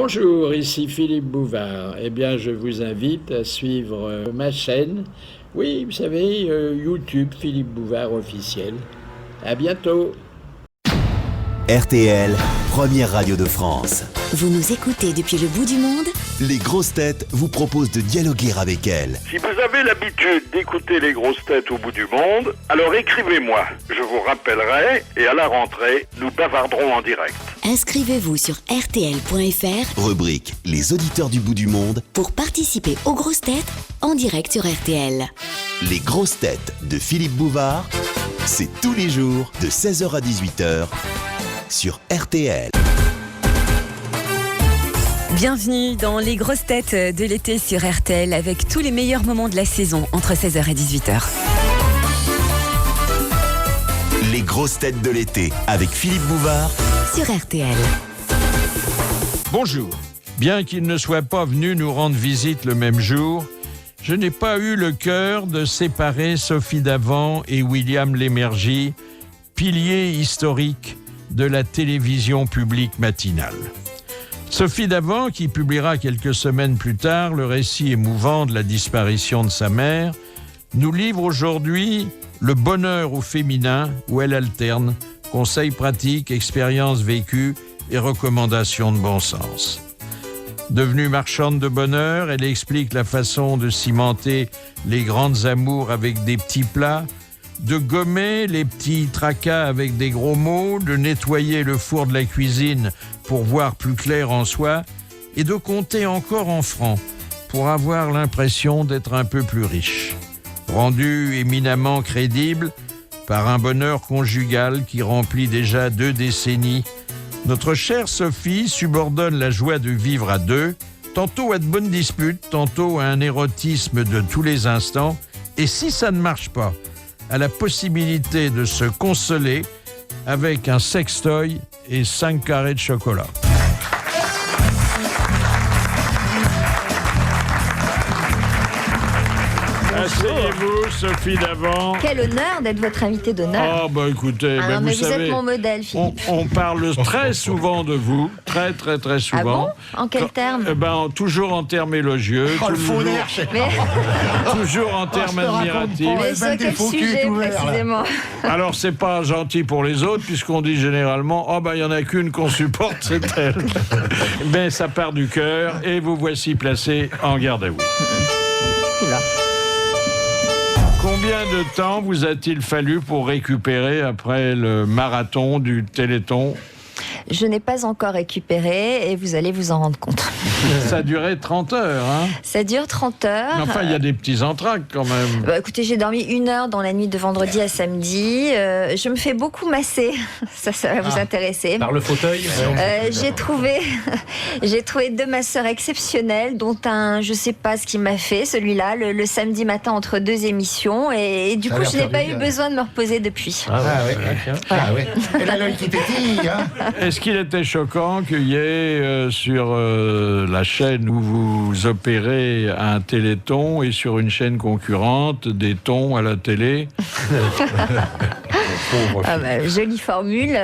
Bonjour, ici Philippe Bouvard. Eh bien, je vous invite à suivre ma chaîne. Oui, vous savez, YouTube, Philippe Bouvard officiel. À bientôt. RTL, première radio de France. Vous nous écoutez depuis le bout du monde? Les grosses têtes vous proposent de dialoguer avec elles. Si vous avez l'habitude d'écouter les grosses têtes au bout du monde, alors écrivez-moi. Je vous rappellerai et à la rentrée, nous bavarderons en direct. Inscrivez-vous sur rtl.fr, Rubrique Les auditeurs du bout du monde. pour participer aux grosses têtes en direct sur RTL. Les grosses têtes de Philippe Bouvard, c'est tous les jours de 16h à 18h sur RTL. Bienvenue dans les grosses têtes de l'été sur RTL avec tous les meilleurs moments de la saison entre 16h et 18h. Les grosses têtes de l'été avec Philippe Bouvard Sur RTL. Bonjour. Bien qu'il ne soit pas venu nous rendre visite le même jour, je n'ai pas eu le cœur de séparer Sophie Davant et William Lémergie, piliers historiques de la télévision publique matinale. Sophie Davant, qui publiera quelques semaines plus tard le récit émouvant de la disparition de sa mère, nous livre aujourd'hui Le bonheur au féminin, où elle alterne conseils pratiques, expériences vécues et recommandations de bon sens. Devenue marchande de bonheur, elle explique la façon de cimenter les grandes amours avec des petits plats, de gommer les petits tracas avec des gros mots, de nettoyer le four de la cuisine pour voir plus clair en soi, et de compter encore en francs pour avoir l'impression d'être un peu plus riche. Rendue éminemment crédible par un bonheur conjugal qui remplit déjà 2 décennies, notre chère Sophie subordonne la joie de vivre à deux, tantôt à de bonnes disputes, tantôt à un érotisme de tous les instants, et si ça ne marche pas, à la possibilité de se consoler avec un sextoy et 5 carrés de chocolat. Asseyez-vous, Sophie Davant. Quel honneur d'être votre invité d'honneur. Oh, bah écoutez, Ah non, mais vous savez, êtes mon modèle, Philippe. on parle très souvent de vous, très souvent. Ah bon? En quel terme? Toujours en termes élogieux. Toujours en termes admiratifs. Mais sur quel sujet, précisément? Alors, c'est pas gentil pour les autres, puisqu'on dit généralement, il y en a qu'une qu'on supporte, c'est elle. Mais ça part du cœur, et vous voici placé en garde à vous. Oula. Combien de temps vous a-t-il fallu pour récupérer après le marathon du Téléthon? Je n'ai pas encore récupéré et vous allez vous en rendre compte. Ça a duré 30 heures, hein? Ça dure 30 heures. Mais enfin, il y a des petits entractes quand même. Écoutez, j'ai dormi 1 heure dans la nuit de vendredi à samedi. Je me fais beaucoup masser. Ça va vous intéresser. Par le fauteuil J'ai trouvé 2 masseurs exceptionnels, dont un, je sais pas ce qu'il m'a fait, celui-là, le samedi matin entre 2 émissions. Et du coup, je n'ai pas eu besoin de me reposer depuis. ouais. Et là, l'œil qui pétille, hein. Est-ce qu'il était choquant qu'il y ait sur la chaîne où vous opérez un téléthon et sur une chaîne concurrente des tons à la télé? Jolie formule.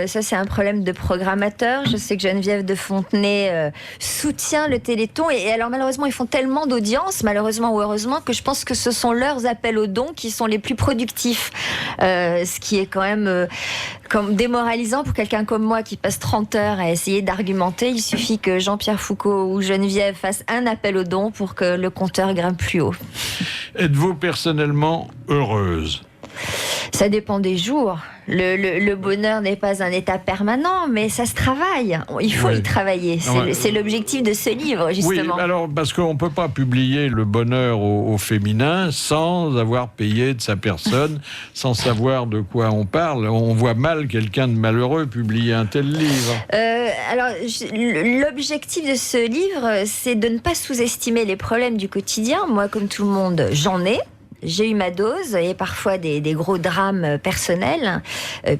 Ça, c'est un problème de programmateur. Je sais que Geneviève de Fontenay soutient le Téléthon. Et alors, malheureusement, ils font tellement d'audience, malheureusement ou heureusement, que je pense que ce sont leurs appels aux dons qui sont les plus productifs. Ce qui est quand même comme démoralisant pour quelqu'un comme moi qui passe 30 heures à essayer d'argumenter. Il suffit que Jean-Pierre Foucault ou Geneviève fassent un appel aux dons pour que le compteur grimpe plus haut. Êtes-vous personnellement heureuse? Ça dépend des jours. Le bonheur n'est pas un état permanent, mais ça se travaille. Il faut y travailler. C'est l'objectif de ce livre, justement. Oui, alors, parce qu'on ne peut pas publier le bonheur au féminin sans avoir payé de sa personne, sans savoir de quoi on parle. On voit mal quelqu'un de malheureux publier un tel livre. L'objectif de ce livre, c'est de ne pas sous-estimer les problèmes du quotidien. Moi, comme tout le monde, j'en ai. j'ai eu ma dose et parfois des gros drames personnels,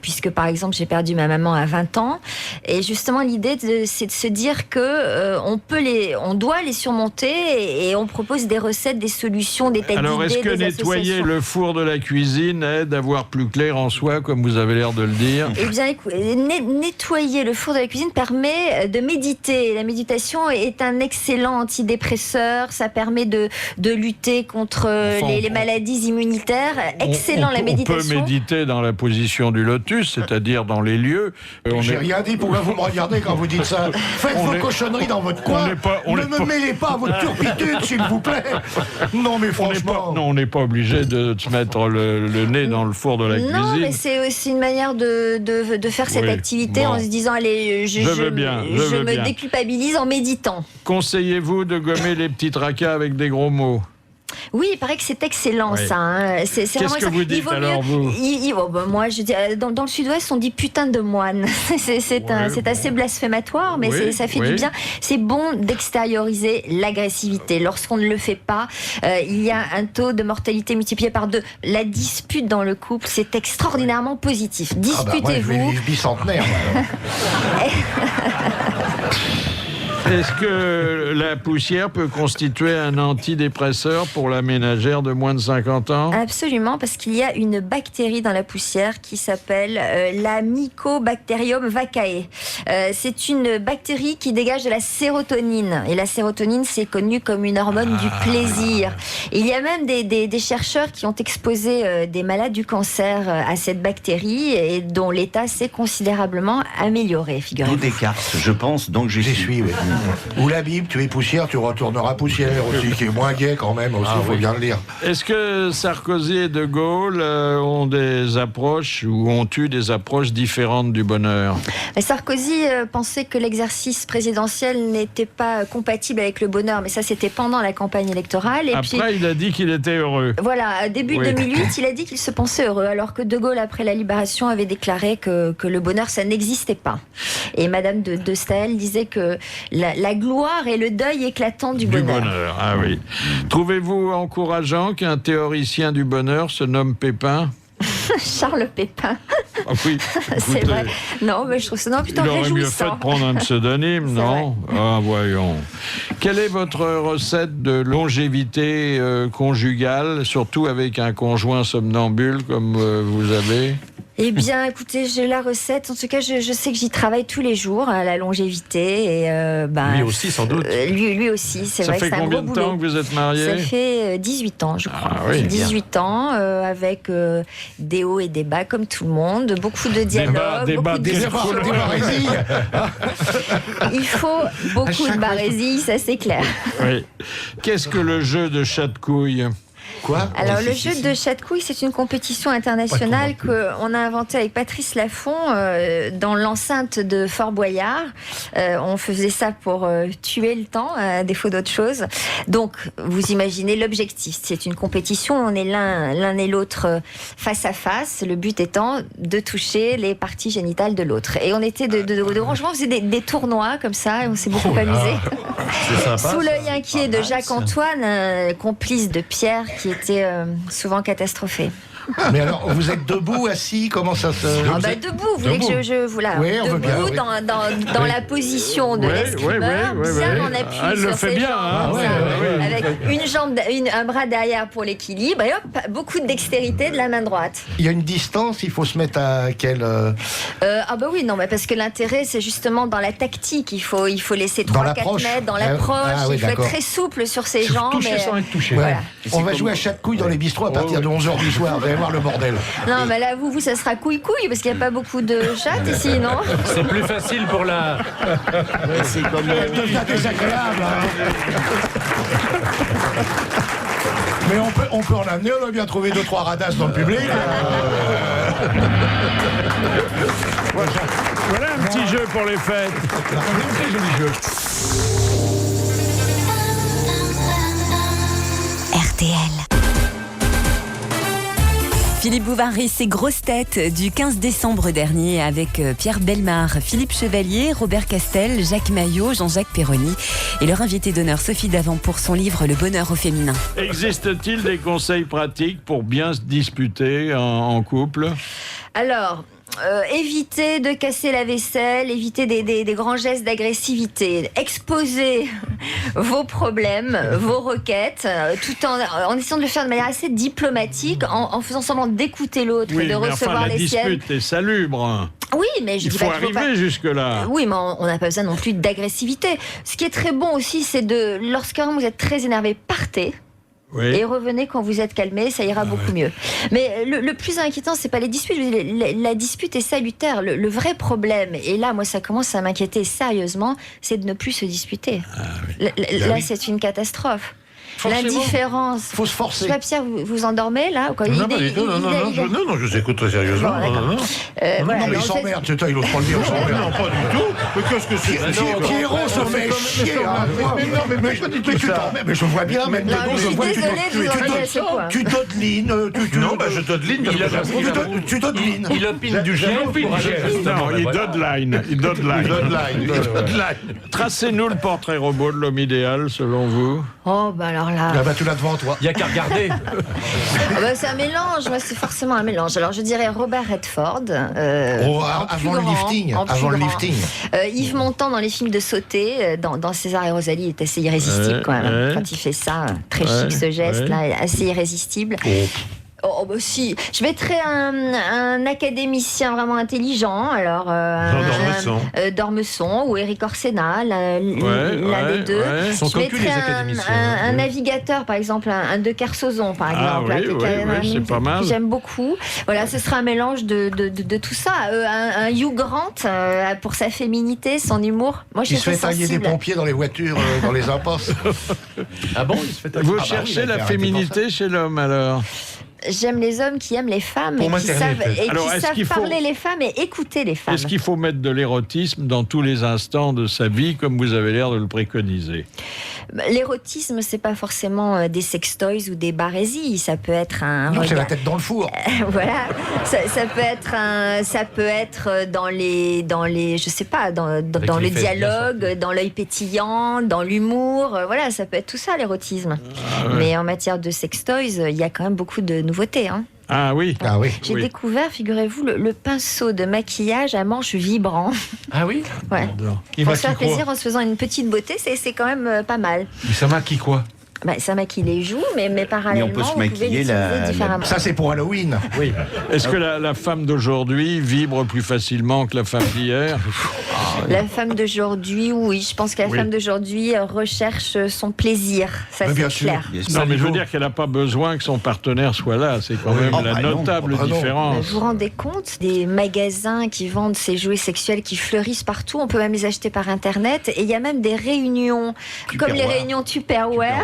puisque par exemple j'ai perdu ma maman à 20 ans. Et justement l'idée c'est de se dire que on doit les surmonter et on propose des recettes, des solutions, des tas d'idées. Alors est-ce que nettoyer le four de la cuisine aide à voir plus clair en soi, comme vous avez l'air de le dire? Eh bien, nettoyer le four de la cuisine permet de méditer. La méditation est un excellent antidépresseur. Ça permet de lutter contre les maladies immunitaires. Excellent, la méditation. On peut méditer dans la position du lotus, c'est-à-dire dans les lieux. J'ai rien dit, pourquoi vous me regardez quand vous dites ça? Faites vos cochonneries dans votre coin. Ne me mêlez pas à votre turpitude, s'il vous plaît. Non, mais franchement... On n'est pas obligé de se mettre le nez dans le four de la cuisine. Non, mais c'est aussi une manière de faire cette activité en se disant, allez, je me déculpabilise en méditant. Conseillez-vous de gommer les petits tracas avec des gros mots? Oui, il paraît que c'est excellent, ça. Hein. Qu'est-ce que vous dites alors, vous? Moi, je dis, dans le sud-ouest, on dit putain de moine. C'est assez blasphématoire, mais ça fait du bien. C'est bon d'extérioriser l'agressivité. Lorsqu'on ne le fait pas, il y a un taux de mortalité multiplié par 2. La dispute dans le couple, c'est extraordinairement positif. Disputez-vous. Moi, je vais bicentenaire, moi. Est-ce que la poussière peut constituer un antidépresseur pour la ménagère de moins de 50 ans? Absolument, parce qu'il y a une bactérie dans la poussière qui s'appelle la Mycobacterium vaccae. C'est une bactérie qui dégage de la sérotonine. Et la sérotonine, c'est connu comme une hormone du plaisir. Et il y a même des chercheurs qui ont exposé des malades du cancer à cette bactérie et dont l'état s'est considérablement amélioré, figurez-vous. Tout Descartes, je pense, donc j'y suis. Oui. Ou la Bible, tu es poussière, tu retourneras poussière aussi, qui est moins gai quand même aussi, il faut bien le lire. Est-ce que Sarkozy et De Gaulle ont des approches ou ont eu des approches différentes du bonheur? Sarkozy pensait que l'exercice présidentiel n'était pas compatible avec le bonheur, mais ça c'était pendant la campagne électorale. Et après, il a dit qu'il était heureux. Voilà, début 2008, il a dit qu'il se pensait heureux, alors que De Gaulle, après la Libération, avait déclaré que le bonheur, ça n'existait pas. Et Madame de Staël disait que la gloire et le deuil éclatant du bonheur. Ah oui. Trouvez-vous encourageant qu'un théoricien du bonheur se nomme Pépin? Charles Pépin. Ah oui, c'est vrai. Non, mais je trouve ça plutôt réjouissant. Il aurait mieux fait de prendre un pseudonyme, non? Ah, voyons. Quelle est votre recette de longévité conjugale, surtout avec un conjoint somnambule comme vous avez? Eh bien, écoutez, j'ai la recette. En tout cas, je sais que j'y travaille tous les jours, à la longévité. Et, lui aussi, sans doute. Lui aussi, c'est vrai que c'est un gros boulot. Ça fait combien de temps que vous êtes mariés? Ça fait 18 ans, je crois. Ah, oui, 18 ans, avec des hauts et des bas, comme tout le monde. Beaucoup de dialogues, beaucoup de discussions. Il faut beaucoup de barésie, ça c'est clair. Oui. Qu'est-ce que le jeu de chat de couilles? Quoi? Alors, le jeu de chat de couilles, c'est une compétition internationale qu'on a inventée avec Patrice Laffont dans l'enceinte de Fort Boyard. On faisait ça pour tuer le temps, à défaut d'autre chose. Donc, vous imaginez l'objectif. C'est une compétition, on est l'un et l'autre face à face. Le but étant de toucher les parties génitales de l'autre. Et on était franchement, on faisait des tournois comme ça, et on s'est beaucoup amusé. C'est sympa. Sous l'œil inquiet de Jacques-Antoine, complice de Pierre, qui était souvent catastrophé. Mais alors, vous êtes debout, assis, comment ça se... debout, vous voulez que je vous la... Oui, debout, bien, oui. dans la position de l'escrimeur, bien en appui sur ses jambes, avec une jambe, un bras derrière pour l'équilibre, et hop, beaucoup de dextérité de la main droite. Il y a une distance, il faut se mettre à quelle... oui, non, mais parce que l'intérêt, c'est justement dans la tactique, il faut laisser 3-4 mètres dans l'approche, il faut être très souple sur ses jambes. Toucher sans être touché. Voilà. On va jouer à chat de couilles dans les bistrots à partir de 11h du soir. Vous allez voir le bordel. Non, mais là, vous, ça sera couille-couille, parce qu'il n'y a pas beaucoup de chattes ici, non? C'est plus facile pour la... C'est comme... Ça devient désagréable, Mais on peut en amener, on a bien trouvé 2-3 radasses dans le public. Voilà un petit jeu pour les fêtes. Un très joli jeu. RTL. Philippe Bouvard et ses grosses têtes du 15 décembre dernier avec Pierre Bellemare, Philippe Chevalier, Robert Castel, Jacques Maillot, Jean-Jacques Perroni et leur invité d'honneur Sophie Davant pour son livre Le bonheur au féminin. Existe-t-il des conseils pratiques pour bien se disputer en couple ? Alors, évitez de casser la vaisselle, évitez des grands gestes d'agressivité, exposez vos problèmes, vos requêtes, tout en essayant de le faire de manière assez diplomatique, en faisant semblant d'écouter l'autre et de recevoir les siennes. La dispute est salubre. Oui, mais je Il dis faut pas qu'il faut arriver pas... jusque-là. Oui, mais on n'a pas besoin non plus d'agressivité. Ce qui est très bon aussi, c'est lorsqu'un vous êtes très énervé, partez. Oui. Et revenez quand vous êtes calmé, ça ira beaucoup mieux. Mais le plus inquiétant, c'est pas les disputes. La dispute est salutaire. Le vrai problème, et là, moi, ça commence à m'inquiéter sérieusement, c'est de ne plus se disputer. Là, c'est une catastrophe. Forcément. L'indifférence. Faut se forcer. Je sais pas, Pierre, vous endormez là ou quoi? Non, je vous écoute très sérieusement. Non, mais il s'emmerde, c'est ça, il n'ose pas le dire. Non, pas du tout. Mais qu'est-ce que c'est Pierrot se fait chier. Mais tu t'emmerdes, mais je vois bien, maintenant, je vois que tu dodelines. Non, je dodeline. Tu dodelines. Il opine du gel. Non, il dodeline. Il dodeline. Tracez-nous le portrait robot de l'homme idéal, selon vous. Oh, bah alors là. Ah bah tu l'as devant toi. Il n'y a qu'à regarder. C'est un mélange, c'est forcément un mélange. Alors je dirais Robert Redford. Avant le lifting. Yves Montand dans les films de sauter, dans César et Rosalie, il est assez irrésistible quand même. Quand il fait ça, très chic ce geste-là, assez irrésistible. Oh bah si, je mettrais un académicien vraiment intelligent, alors Dormesson ou Éric Orsena, l'un des deux. Je mettrais un navigateur, par exemple, un De Kersozon, par exemple, c'est pas mal. Que j'aime beaucoup. Voilà, ce sera un mélange de tout ça. Un Hugh Grant pour sa féminité, son humour. Moi, je il se fait tailler des pompiers dans les voitures, dans les impasses. Ah bon, il se fait tailler. Vous cherchez la féminité chez l'homme alors? J'aime les hommes qui aiment les femmes et qui savent parler les femmes et écouter les femmes. Est-ce qu'il faut mettre de l'érotisme dans tous les instants de sa vie, comme vous avez l'air de le préconiser? L'érotisme, c'est pas forcément des sextoys ou des barésies. Ça peut être un. Non, c'est la tête dans le four. Voilà. Ça peut être dans les, je sais pas, dans le dialogue, dans l'œil pétillant, dans l'humour. Voilà, ça peut être tout ça l'érotisme. Mais en matière de sextoys, il y a quand même beaucoup de nouveautés. Ah oui. J'ai découvert, figurez-vous, le pinceau de maquillage à manches vibrant. Ah oui. Ouais. Pour se faire plaisir en se faisant une petite beauté, c'est quand même pas mal. Mais ça maquille quoi? Ça maquille les joues, mais parallèlement, on peut se vous pouvez maquiller l'utiliser différemment. Ça, c'est pour Halloween. Oui. Est-ce que la femme d'aujourd'hui vibre plus facilement que la femme d'hier? La femme d'aujourd'hui, oui. Je pense que la femme d'aujourd'hui recherche son plaisir. Ça, c'est clair. Non, mais je veux dire qu'elle n'a pas besoin que son partenaire soit là. C'est quand même la notable différence. Vous vous rendez compte des magasins qui vendent ces jouets sexuels qui fleurissent partout? On peut même les acheter par Internet. Et il y a même des réunions, comme les réunions Tupperware,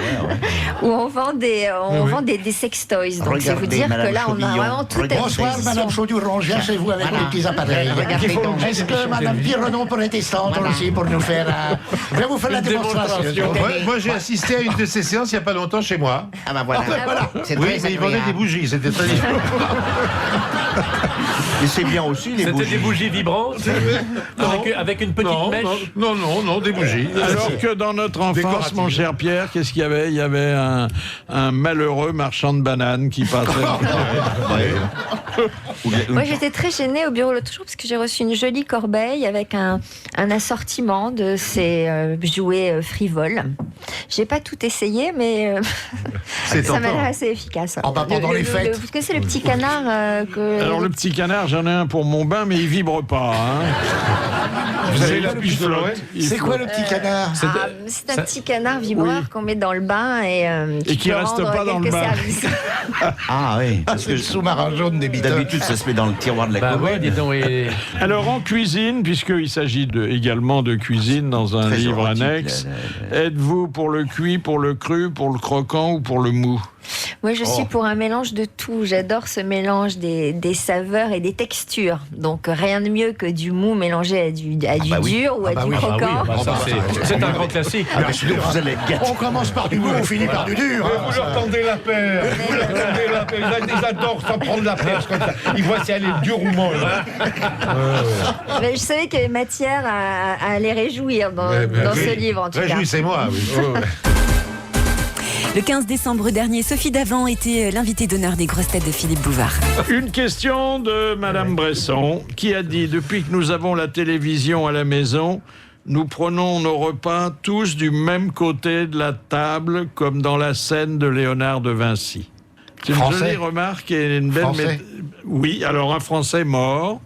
où on vend des sextoys. Donc, c'est vous dire que là, on a vraiment tout à fait. Bonsoir, Madame Chauduron, je viens chez vous avec les petits appareils. Est-ce que Madame Pironon pourrait descendre aussi pour nous faire la démonstration? Moi, j'ai assisté à une de ces séances il n'y a pas longtemps chez moi. Ah ben voilà. Oui, mais ils vendaient des bougies, c'était très différent. Mais c'est bien aussi les bougies. C'était des bougies vibrantes avec une petite mèche. Non, des bougies. Alors que dans notre enfance, mon cher Pierre, qu'est-ce qu'il y avait? Il y avait un malheureux marchand de bananes qui passait. Moi, j'étais très gênée au bureau l'autre jour parce que j'ai reçu une jolie corbeille avec un assortiment de ces jouets frivoles. J'ai pas tout essayé, mais ça m'a l'air assez efficace. Pendant les fêtes. Parce que c'est le petit canard. Alors le petit canard, j'en ai un pour mon bain, mais il vibre pas. Vous avez la biche de l'oreille? C'est quoi le petit canard? C'est un petit canard vibreur qu'on met dans le bain et qui reste pas dans le bain. Ah oui. Parce que le sous-marin jaune des bidons. D'habitude, ça se met dans le tiroir de la commode. Alors en cuisine, puisqu'il s'agit également de cuisine dans un livre annexe, êtes-vous pour le cuit, pour le cru, pour le croquant ou pour le mou? Moi, je suis pour un mélange de tout. J'adore ce mélange des saveurs et des textures. Donc, rien de mieux que du mou mélangé à du dur ou à du croquant. C'est un grand classique. On commence par du mou, on finit par du dur. Vous leur tendez la paire. Ils adorent s'en prendre la paire comme ça. Ils voient si elle est dure ou molle. Mais je savais qu'il y avait matière à les réjouir dans ce livre, en tout cas. Réjouissez-moi, oui. Le 15 décembre dernier, Sophie Davant était l'invitée d'honneur des grosses têtes de Philippe Bouvard. Une question de Madame Bresson qui a dit « Depuis que nous avons la télévision à la maison, nous prenons nos repas tous du même côté de la table, comme dans la scène de Léonard de Vinci. » C'est une jolie remarque et une belle... Oui, alors un Français mort.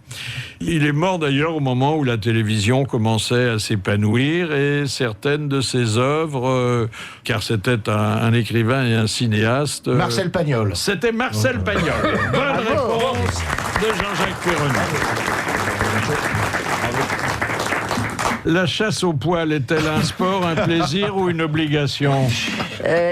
Il est mort d'ailleurs au moment où la télévision commençait à s'épanouir et certaines de ses œuvres, car c'était un écrivain et un cinéaste... Marcel Pagnol. C'était Marcel Pagnol. Bonne réponse de Jean-Jacques Perroni. La chasse au poil est-elle un sport, un plaisir ou une obligation ?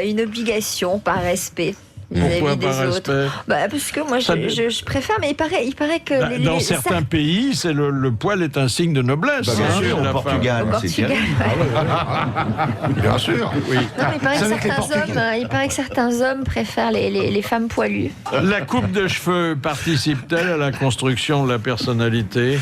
Une obligation, par respect. Pourquoi des par autres. respect ? Parce que moi, je préfère, mais il paraît que... Dans certains pays, le poil est un signe de noblesse. Bien sûr, au Portugal, c'est terrible. Bien sûr, oui. Non, mais il paraît que certains hommes préfèrent les femmes poilues. La coupe de cheveux participe-t-elle à la construction de la personnalité ?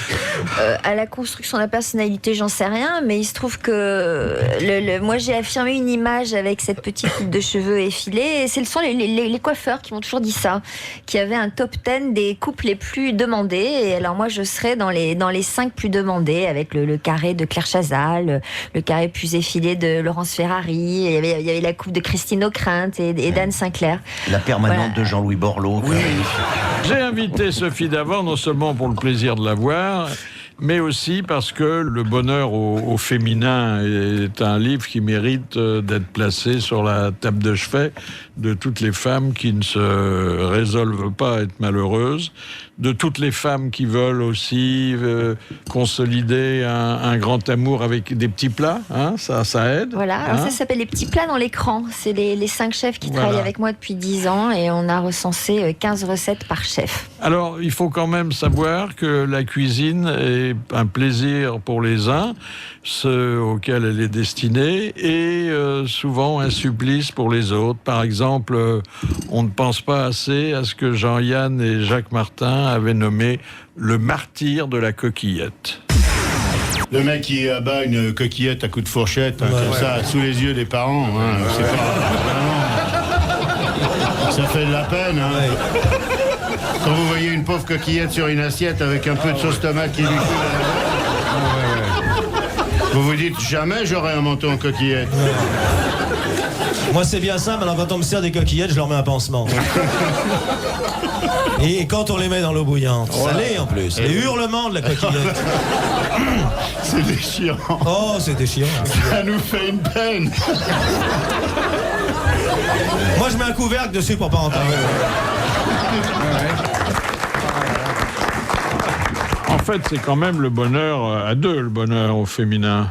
À la construction de la personnalité, j'en sais rien, mais il se trouve que moi, j'ai affirmé une image avec cette petite coupe de cheveux effilée, et ce sont les coiffeurs qui m'ont toujours dit ça, qui avaient un top 10 des coupes les plus demandées. Et alors moi, je serais dans les 5 plus demandées, avec le carré de Claire Chazal, le carré plus effilé de Laurence Ferrari. Il y avait la coupe de Christine Ockrent et d'Anne Sinclair. La permanente de Jean-Louis Borloo. Oui. J'ai invité Sophie Davant non seulement pour le plaisir de la voir, mais aussi parce que Le bonheur au féminin est un livre qui mérite d'être placé sur la table de chevet de toutes les femmes qui ne se résolvent pas à être malheureuses, de toutes les femmes qui veulent aussi consolider un grand amour avec des petits plats, hein, ça aide. Voilà, alors ça s'appelle Les petits plats dans l'écran. C'est les 5 chefs qui travaillent avec moi depuis 10 ans et on a recensé 15 recettes par chef. Alors, il faut quand même savoir que la cuisine est un plaisir pour les uns, ceux auxquels elle est destinée, et souvent un supplice pour les autres. Par exemple, on ne pense pas assez à ce que Jean-Yann et Jacques Martin avaient nommé le martyr de la coquillette. Le mec qui abat une coquillette à coups de fourchette, comme ça, sous les yeux des parents, c'est pas... Vraiment, ça fait de la peine, Quand vous voyez une pauvre coquillette sur une assiette avec un peu de sauce tomate qui lui coule à la bouche, vous vous dites jamais j'aurai un menton en coquillette. Moi c'est bien ça, mais alors quand on me sert des coquillettes, je leur mets un pansement. Et quand on les met dans l'eau bouillante, salée en plus, les hurlements de la coquillette. C'est déchirant. Oh, c'est déchirant. Ça nous fait une peine. Moi je mets un couvercle dessus pour pas entendre. En fait, c'est quand même le bonheur à deux, le bonheur au féminin.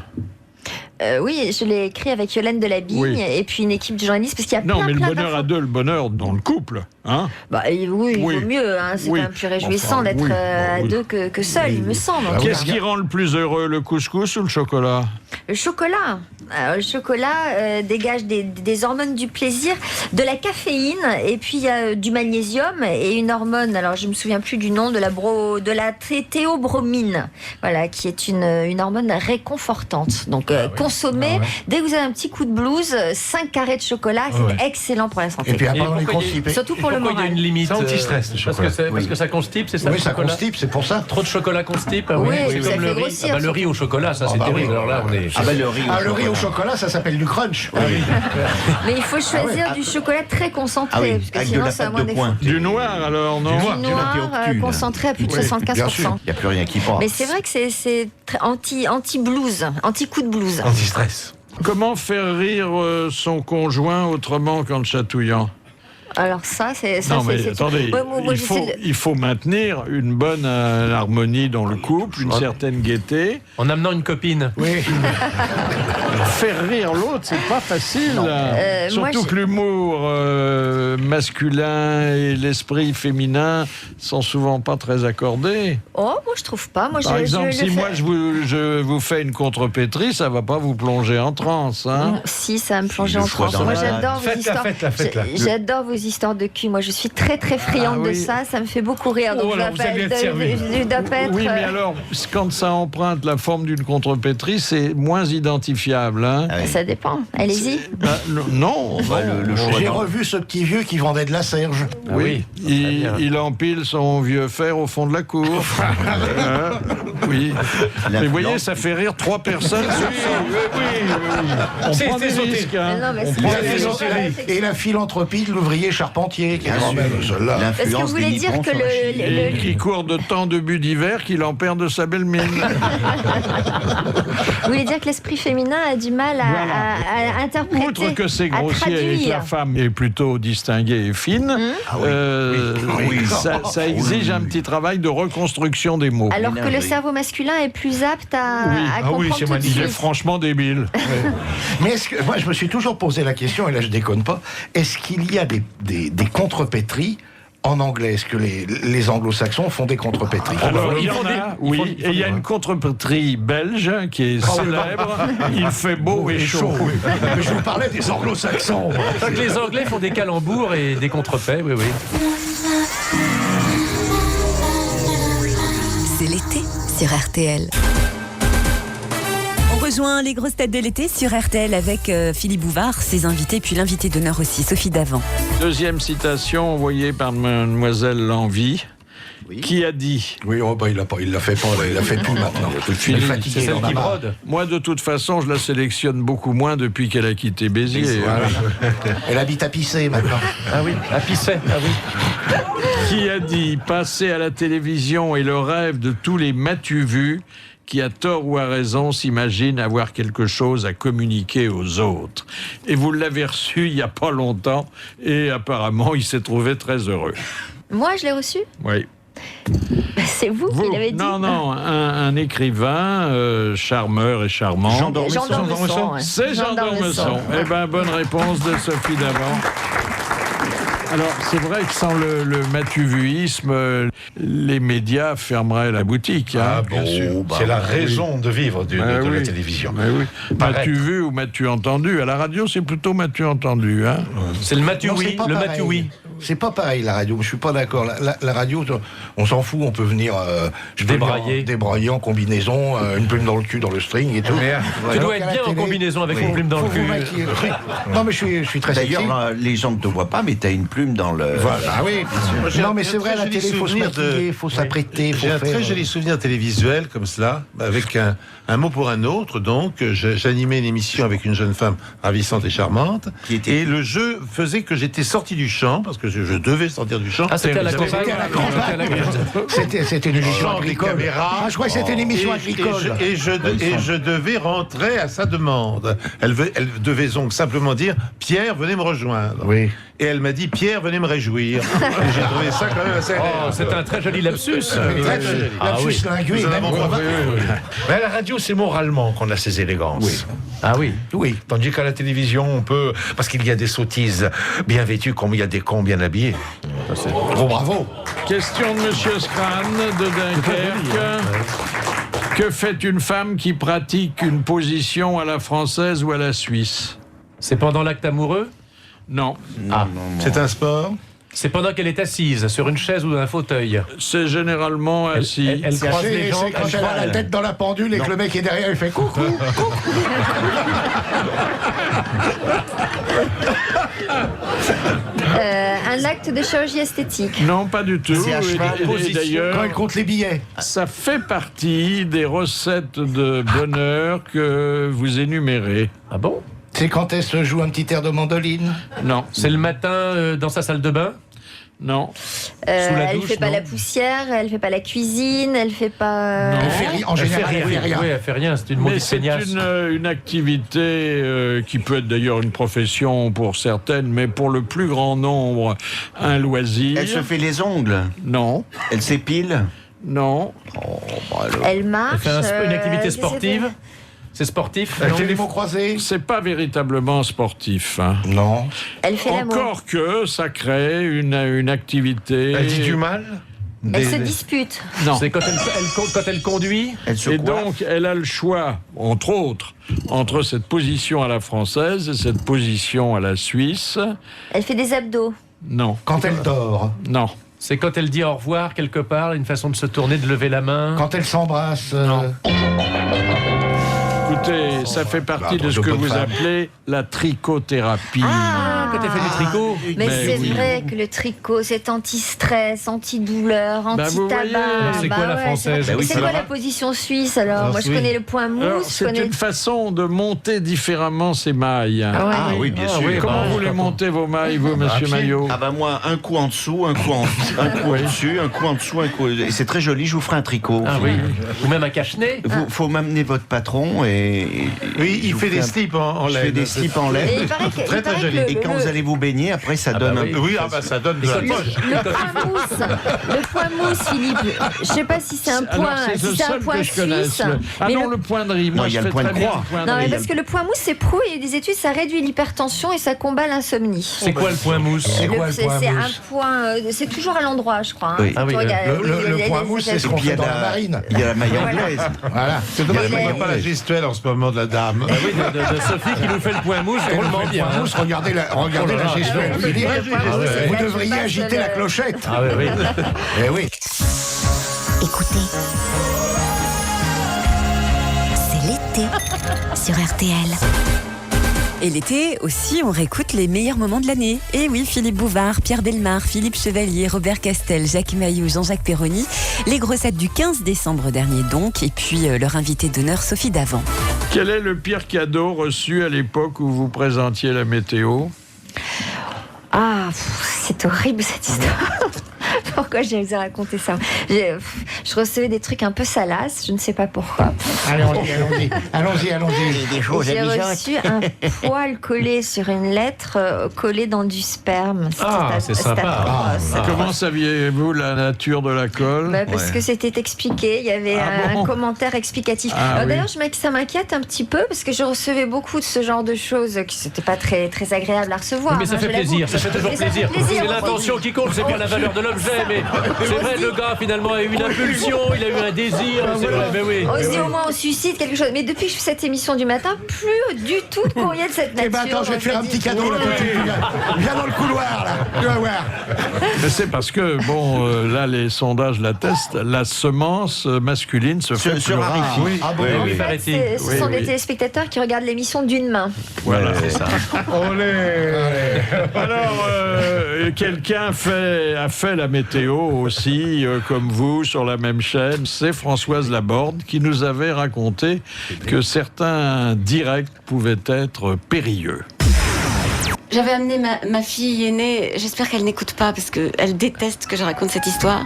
Oui, je l'ai écrit avec Yolande Delabigne et puis une équipe de journalistes parce qu'il y a Non, mais le plein bonheur à deux, le bonheur dans le couple, hein ? Il vaut mieux, c'est quand même plus réjouissant d'être à deux que seul, il me semble. Qu'est-ce qui rend le plus heureux, le couscous ou le chocolat ? Le chocolat. Alors, le chocolat dégage des hormones du plaisir, de la caféine, et puis il y a du magnésium et une hormone, alors je me souviens plus du nom, de la théobromine, voilà, qui est une hormone réconfortante. Donc consommez, dès que vous avez un petit coup de blues, 5 carrés de chocolat, c'est excellent pour la santé. Et puis après, on est constipé. Surtout pour le moral. Il y a une limite. C'est anti-stress, le chocolat. Parce que ça constipe, c'est ça? Oui, le ça chocolat constipe, c'est pour ça. Trop de chocolat constipe. Oui, c'est ça comme fait le riz. grossir, Le riz au chocolat, ça c'est terrible. Alors là, on est. Le riz au chocolat, ça s'appelle du crunch. Mais il faut choisir du chocolat très concentré, parce que sinon ça a moins d'effet. Du noir alors, non ? Du noir concentré à plus de 75%. Il n'y a plus rien qui passe. Mais c'est vrai que c'est anti-blues, anti-coup de blues. Anti-stress. Comment faire rire son conjoint autrement qu'en le chatouillant ? Alors ça, c'est... Non, mais attendez, il faut maintenir une bonne harmonie dans le couple, une certaine gaieté. En amenant une copine. Oui. Faire rire l'autre, c'est pas facile. Surtout que l'humour masculin et l'esprit féminin sont souvent pas très accordés. Oh, moi je trouve pas. Moi, Par exemple, si moi je vous fais une contrepétrie, ça va pas vous plonger en transe. Hein. Si, ça va me plonger en transe. Moi j'adore vos histoires. J'adore vos histoires de cul. Moi je suis très très friande de ça. Ça me fait beaucoup rire. Donc vous allez être servi. Oui, mais alors, quand ça emprunte la forme d'une contrepétrie, c'est moins identifiable. Hein. Ça dépend. Allez-y. Non. J'ai revu ce petit vieux qui vendait de la serge. Oui. Il empile son vieux fer au fond de la cour. Oui. Mais vous voyez, ça fait rire 3 personnes. On prend des risques. Et la philanthropie de l'ouvrier charpentier, qui est quand même celle-là. Est-ce que vous voulez dire que Et qui court de tant de buts d'hiver qu'il en perd de sa belle mine. Vous voulez dire que l'esprit féminin a du mal à interpréter, outre que c'est grossier et que la femme est plutôt distinguée et fine, ça exige un petit travail de reconstruction des mots. Alors que le cerveau masculin est plus apte à comprendre tout de suite. Il est franchement débile. Mais est-ce que, moi, je me suis toujours posé la question, et là je déconne pas, est-ce qu'il y a des contrepétries en anglais? Est-ce que les anglo-saxons font des contrepétries? Alors, et il y a une contrepétrie belge qui est célèbre. Il fait beau et chaud. Mais je vous parlais des anglo-saxons. Donc les Anglais font des calembours et des contrefaits, oui. C'est l'été sur RTL. On rejoint les grosses têtes de l'été sur RTL avec Philippe Bouvard, ses invités, puis l'invité d'honneur aussi, Sophie Davant. Deuxième citation envoyée par mademoiselle Lanvie. Qui a dit? Oui, il l'a fait pas, il l'a fait tout maintenant. C'est celle qui brode. Moi, de toute façon, je la sélectionne beaucoup moins depuis qu'elle a quitté Béziers. Elle habite à Pissé maintenant. Ah oui, à Pisset. Ah oui. Qui a dit: passer à la télévision est le rêve de tous les m'as-tu vus qui, à tort ou à raison, s'imaginent avoir quelque chose à communiquer aux autres. Et vous l'avez reçu il n'y a pas longtemps, et apparemment, il s'est trouvé très heureux. Moi, je l'ai reçu? Oui. C'est vous qui l'avez dit? Non, un écrivain, charmeur et charmant. Jean d'Ormesson. C'est Jean d'Ormesson. Eh bien, bonne réponse de Sophie Davant. Alors, c'est vrai que sans le matuvuisme, les médias fermeraient la boutique. Hein. Bien sûr. C'est la raison de vivre de la télévision. M'as-tu vu ou m'as-tu entendu? À la radio, c'est plutôt m'as-tu entendu. Hein. C'est le m'as-tu oui, le m'as-tu oui. C'est pas pareil la radio, je suis pas d'accord. La radio, on s'en fout, on peut venir débrailler en combinaison, une plume dans le cul, dans le string et tout. Tu dois être bien en combinaison avec une plume dans le cul. Non mais je suis très sexy. D'ailleurs, les gens ne te voient pas, mais t'as une plume dans le... Voilà, oui. Non mais c'est vrai, la télé, il faut se maquiller, il faut s'apprêter. J'ai un très joli souvenir télévisuel comme cela, avec un mot pour un autre. Donc, j'animais une émission avec une jeune femme ravissante et charmante. Et le jeu faisait que j'étais sorti du champ, parce que je devais sortir du champ. Ah, c'était à la campagne. C'était une émission agricole. Je crois que c'était une émission agricole. Et je devais rentrer à sa demande. Elle devait donc simplement dire: Pierre, venez me rejoindre. Oui. Et elle m'a dit: Pierre, venez me réjouir. Et j'ai trouvé ça quand même assez... c'est un très joli lapsus. Lapsus lingué. Mais à la radio, c'est moralement qu'on a ces élégances. Oui. Ah oui. Oui. Tandis qu'à la télévision, on peut... Parce qu'il y a des sottises bien vêtues, comme il y a des cons bien habillés. Bravo. Question de Monsieur Scran de Dunkerque. Que fait une femme qui pratique une position à la française ou à la suisse? C'est pendant l'acte amoureux? Non. C'est un sport? C'est pendant qu'elle est assise sur une chaise ou un fauteuil. C'est généralement assis. Elle croise les jambes. C'est quand elle a la tête dans la pendule et que le mec est derrière, il fait coucou. Un acte de chirurgie esthétique? Non, pas du tout. Et d'ailleurs, quand elle compte les billets. Ça fait partie des recettes de bonheur que vous énumérez. Ah bon? C'est quand elle se joue un petit air de mandoline? Non. C'est le matin dans sa salle de bain? Non. Elle fait pas la poussière, elle fait pas la cuisine, elle fait pas. Elle fait rien. En général, elle fait rien. Oui, elle fait rien. C'est une maudite feignasse. C'est une activité qui peut être d'ailleurs une profession pour certaines, mais pour le plus grand nombre, un loisir. Elle se fait les ongles? Non. Elle s'épile? Non. Elle marche. Elle fait une activité qu'est-ce sportive? qu'elle fait? C'est sportif? Elle fait les mots croisés? C'est pas véritablement sportif. Hein. Non. Elle fait l'amour. Encore que ça crée une activité. Elle dit du mal? Elle se dispute. Non. C'est quand elle conduit? Elle se Et coiffe? donc, elle a le choix, entre autres, entre cette position à la française et cette position à la suisse. Elle fait des abdos. Non. Quand elle dort? Non. C'est quand elle dit au revoir quelque part, une façon de se tourner, de lever la main? Quand elle s'embrasse? Non. Écoutez, ça fait partie de ce que vous appelez la trichothérapie. Ah, quand elle fait du tricot? Mais c'est oui. vrai que le tricot, c'est anti-stress, anti-douleur, vous anti-tabac. voyez. C'est quoi la française? C'est vrai. oui, Et c'est ça quoi va. la position suisse alors? Moi je oui. connais le point mousse. Alors, je c'est connais... une façon de monter différemment ses mailles. Ah oui, bien sûr. Comment vous les montez, vos mailles, vous, monsieur Maillot? Ah bah moi, un coup en dessous, un coup au-dessus, un coup en dessous, un coup... Et c'est très joli, je vous ferai un tricot. Ah oui. Ou même un cache-nez? Faut m'amener votre patron et... Oui, il je vous fait fais des un- slips en Je laine. fais des slips en Et laine. il paraît que, Très, il paraît très que joli. Et quand vous allez vous baigner, après, ça donne bah un oui. peu... Oui, ça donne de la poche. le point mousse, le point mousse, Philippe. Je sais pas si c'est un point, Alors, c'est si le c'est un seul point que je connaisse. suisse. Ah mais non, le point de riz. Moi, Non, il y a je le fais point de très bien croix. le point de Non, mais riz. parce que le point mousse, c'est prouvé, il y a des études, ça réduit l'hypertension et ça combat l'insomnie. C'est quoi le point mousse? C'est quoi le point C'est un mousse? point, c'est toujours à l'endroit, je crois. Hein. Oui. Ah oui, Tu regardes, Le point mousse, c'est ce qu'on Et puis il y fait a dans la marine. il y a la maille anglaise. Voilà. C'est dommage Il qu'on est- voit pas la gestuelle en ce moment de la dame. Ah oui, de Sophie qui nous fait le point mousse drôlement Le bien. point hein. mousse, regardez la Oh là là. gestuelle. Ah, Philippe, le point mousse, c'est vous là, devriez je passe agiter le- la clochette. Ah oui, oui. Eh oui. Écoutez. C'est l'été sur RTL. Et l'été aussi, on réécoute les meilleurs moments de l'année. Et oui, Philippe Bouvard, Pierre Bellemare, Philippe Chevalier, Robert Castel, Jacques Maillot, Jean-Jacques Perroni. Les grossettes du 15 décembre dernier donc. Et puis leur invité d'honneur, Sophie Davant. Quel est le pire cadeau reçu à l'époque où vous présentiez la météo? Ah, c'est horrible cette histoire. Pourquoi je vous ai raconté ça? Je recevais des trucs un peu salaces, je ne sais pas pourquoi. Allons-y. Des choses J'ai amusantes. reçu un poil collé sur une lettre, collé dans du sperme. C'est sympa. atroce. Comment saviez-vous la nature de la colle? Bah, parce que c'était expliqué, il y avait bon un commentaire explicatif. Ah, Alors, oui. d'ailleurs, ça m'inquiète un petit peu parce que je recevais beaucoup de ce genre de choses qui n'étaient pas très, très agréables à recevoir. Mais ça hein, fait je l'avoue. plaisir, ça fait toujours Mais ça plaisir. fait plaisir. C'est l'intention qui compte, c'est bien la valeur de l'objet. Mais c'est vrai, le gars finalement a eu une impulsion, il a eu un désir. C'est vrai, mais oui. On se dit au moins on suscite quelque chose. Mais depuis que je fais cette émission du matin, plus du tout de courrier de cette nature. Eh ben attends, je vais te faire un petit cadeau là. Viens dans le couloir là. Tu vas voir. Mais c'est parce que, bon, là, les sondages l'attestent, la semence masculine se fait plus rare. raréfie. Oui. Ah bon, Oui, En oui, fait, paraît-il. ce Oui, sont oui. des téléspectateurs qui regardent l'émission d'une main. Voilà. C'est ça. Alors, quelqu'un a fait la météo aussi, comme vous, sur la même chaîne. C'est Françoise Laborde qui nous avait raconté que certains directs pouvaient être périlleux. J'avais amené ma fille aînée, j'espère qu'elle n'écoute pas parce qu'elle déteste que je raconte cette histoire.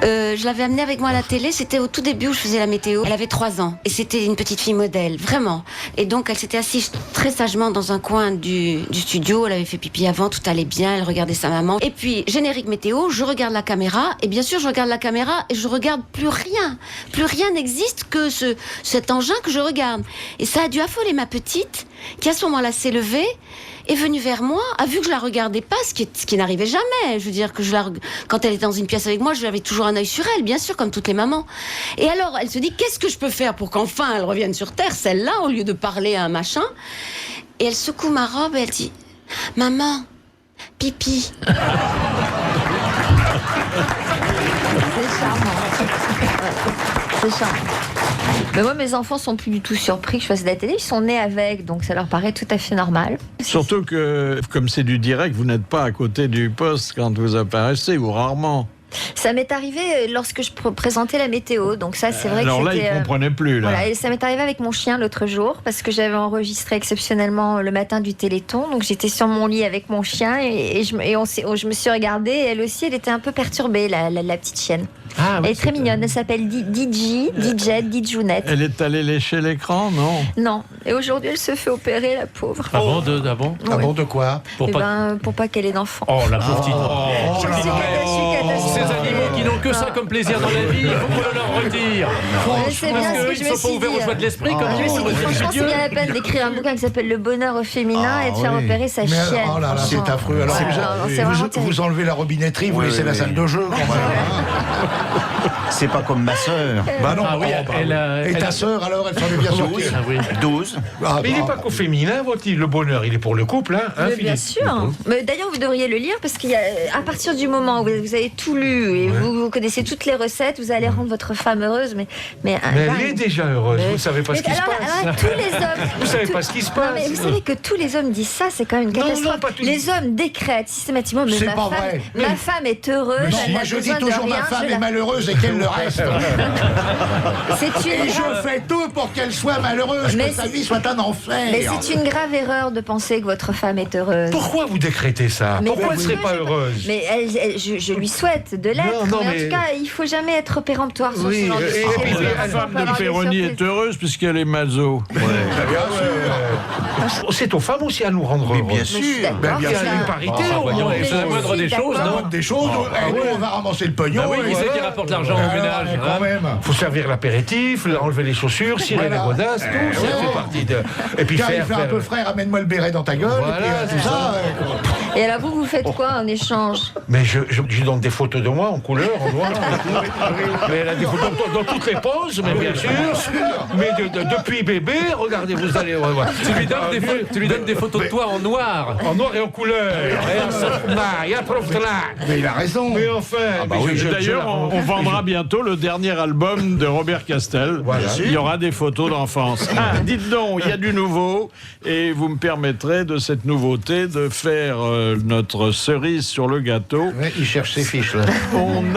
Je l'avais amenée avec moi à la télé, c'était au tout début où je faisais la météo. Elle avait 3 ans et c'était une petite fille modèle, vraiment. Et donc elle s'était assise très sagement dans un coin du studio, elle avait fait pipi avant, tout allait bien, elle regardait sa maman. Et puis, générique météo, je regarde la caméra et bien sûr je regarde la caméra et je regarde plus rien. Plus rien n'existe que cet engin que je regarde. Et ça a dû affoler ma petite qui à ce moment-là s'est levée, est venue vers moi, a vu que je la regardais pas, ce qui n'arrivait jamais. Je veux dire que quand elle était dans une pièce avec moi, j'avais toujours un œil sur elle, bien sûr, comme toutes les mamans. Et alors, elle se dit, qu'est-ce que je peux faire pour qu'enfin elle revienne sur Terre, celle-là, au lieu de parler à un machin. Et elle secoue ma robe et elle dit, maman, pipi. C'est charmant. C'est charmant. Mais moi, mes enfants sont plus du tout surpris que je fasse de la télé. Ils sont nés avec, donc ça leur paraît tout à fait normal. Surtout que, comme c'est du direct, vous n'êtes pas à côté du poste quand vous apparaissez, ou rarement. Ça m'est arrivé lorsque je présentais la météo, donc ça c'est vrai Alors que là, il comprenait plus. Là. Voilà, et ça m'est arrivé avec mon chien l'autre jour, parce que j'avais enregistré exceptionnellement le matin du Téléthon, donc j'étais sur mon lit avec mon chien, et je me suis regardée, et elle aussi, elle était un peu perturbée, la petite chienne. Ah, oui, elle est très mignonne, elle s'appelle Didjounette. Elle est allée lécher l'écran, non? Non, et aujourd'hui elle se fait opérer, la pauvre. Ah bon, Ah bon, de quoi? Pour pas qu'elle ait d'enfant. Oh, la pauvre petite. Catastrophe. Ces animaux qui n'ont que ça comme plaisir dans la vie, il faut qu'on leur retire. C'est bien ce que Ils ne sont pas ouverts aux joies de l'esprit comme je me nous. suis dit, franchement, c'est bien la peine d'écrire un bouquin qui s'appelle Le bonheur au féminin et de faire opérer sa chienne. Oh là là, c'est affreux. Alors, vous enlevez la robinetterie, vous laissez la salle de jeu quand même. C'est pas comme ma sœur. Bah non, et ta a... sœur, alors, elle s'en est bien sortie. 12. Mais il n'est pas qu'au féminin, votre livre, Le bonheur, il est pour le couple, hein, mais bien sûr. Mais d'ailleurs, vous devriez le lire parce qu'à partir du moment où vous avez tout lu et vous connaissez toutes les recettes, vous allez rendre votre femme heureuse. Mais elle est déjà heureuse, vous ne savez pas ce qui se passe. Alors, tous les hommes. Vous ne savez pas ce qui se passe. Non, mais vous savez que tous les hommes disent ça, c'est quand même une catastrophe. Les hommes décrètent systématiquement, mais ma femme est heureuse. Moi, je dis toujours ma femme est malheureuse et qu'elle le reste. Et je fais tout pour qu'elle soit malheureuse, que sa vie soit un enfer. Mais c'est une grave erreur de penser que votre femme est heureuse. Pourquoi vous décrétez ça? Pourquoi elle ne serait pas heureuse? Mais je lui souhaite de l'être. Mais en tout cas, il ne faut jamais être péremptoire sur ce genre de et puis la femme de Péroni est heureuse puisqu'elle est maso. C'est aux femmes aussi à nous rendre heureux. Bien sûr. Il y a une parité. C'est la moindre des choses, non? Des choses, on va ramasser le pognon. Qui c'est qui rapporte l'argent au ménage? Il faut servir l'apéritif, enlever les chaussures, cirer la godasses, tout. Ça fait partie de. Et puis il fait un peu frère, amène-moi le béret dans ta gueule. Voilà, tout ça. Et alors vous faites quoi en échange? Mais je donne des photos de moi en couleur, en noir. Mais elle a des photos dans toutes les poses, mais bien sûr. Mais depuis bébé, regardez, vous allez voir. Tu lui donnes des photos de toi en noir. En noir et en couleur. Mais il a raison. Mais enfin. D'ailleurs, on vendra bientôt le dernier album de Robert Castel. Voilà. Il y aura des photos d'enfance. Dites donc, il y a du nouveau. Et vous me permettrez de cette nouveauté de faire notre cerise sur le gâteau. Ouais, il cherche ses fiches là. On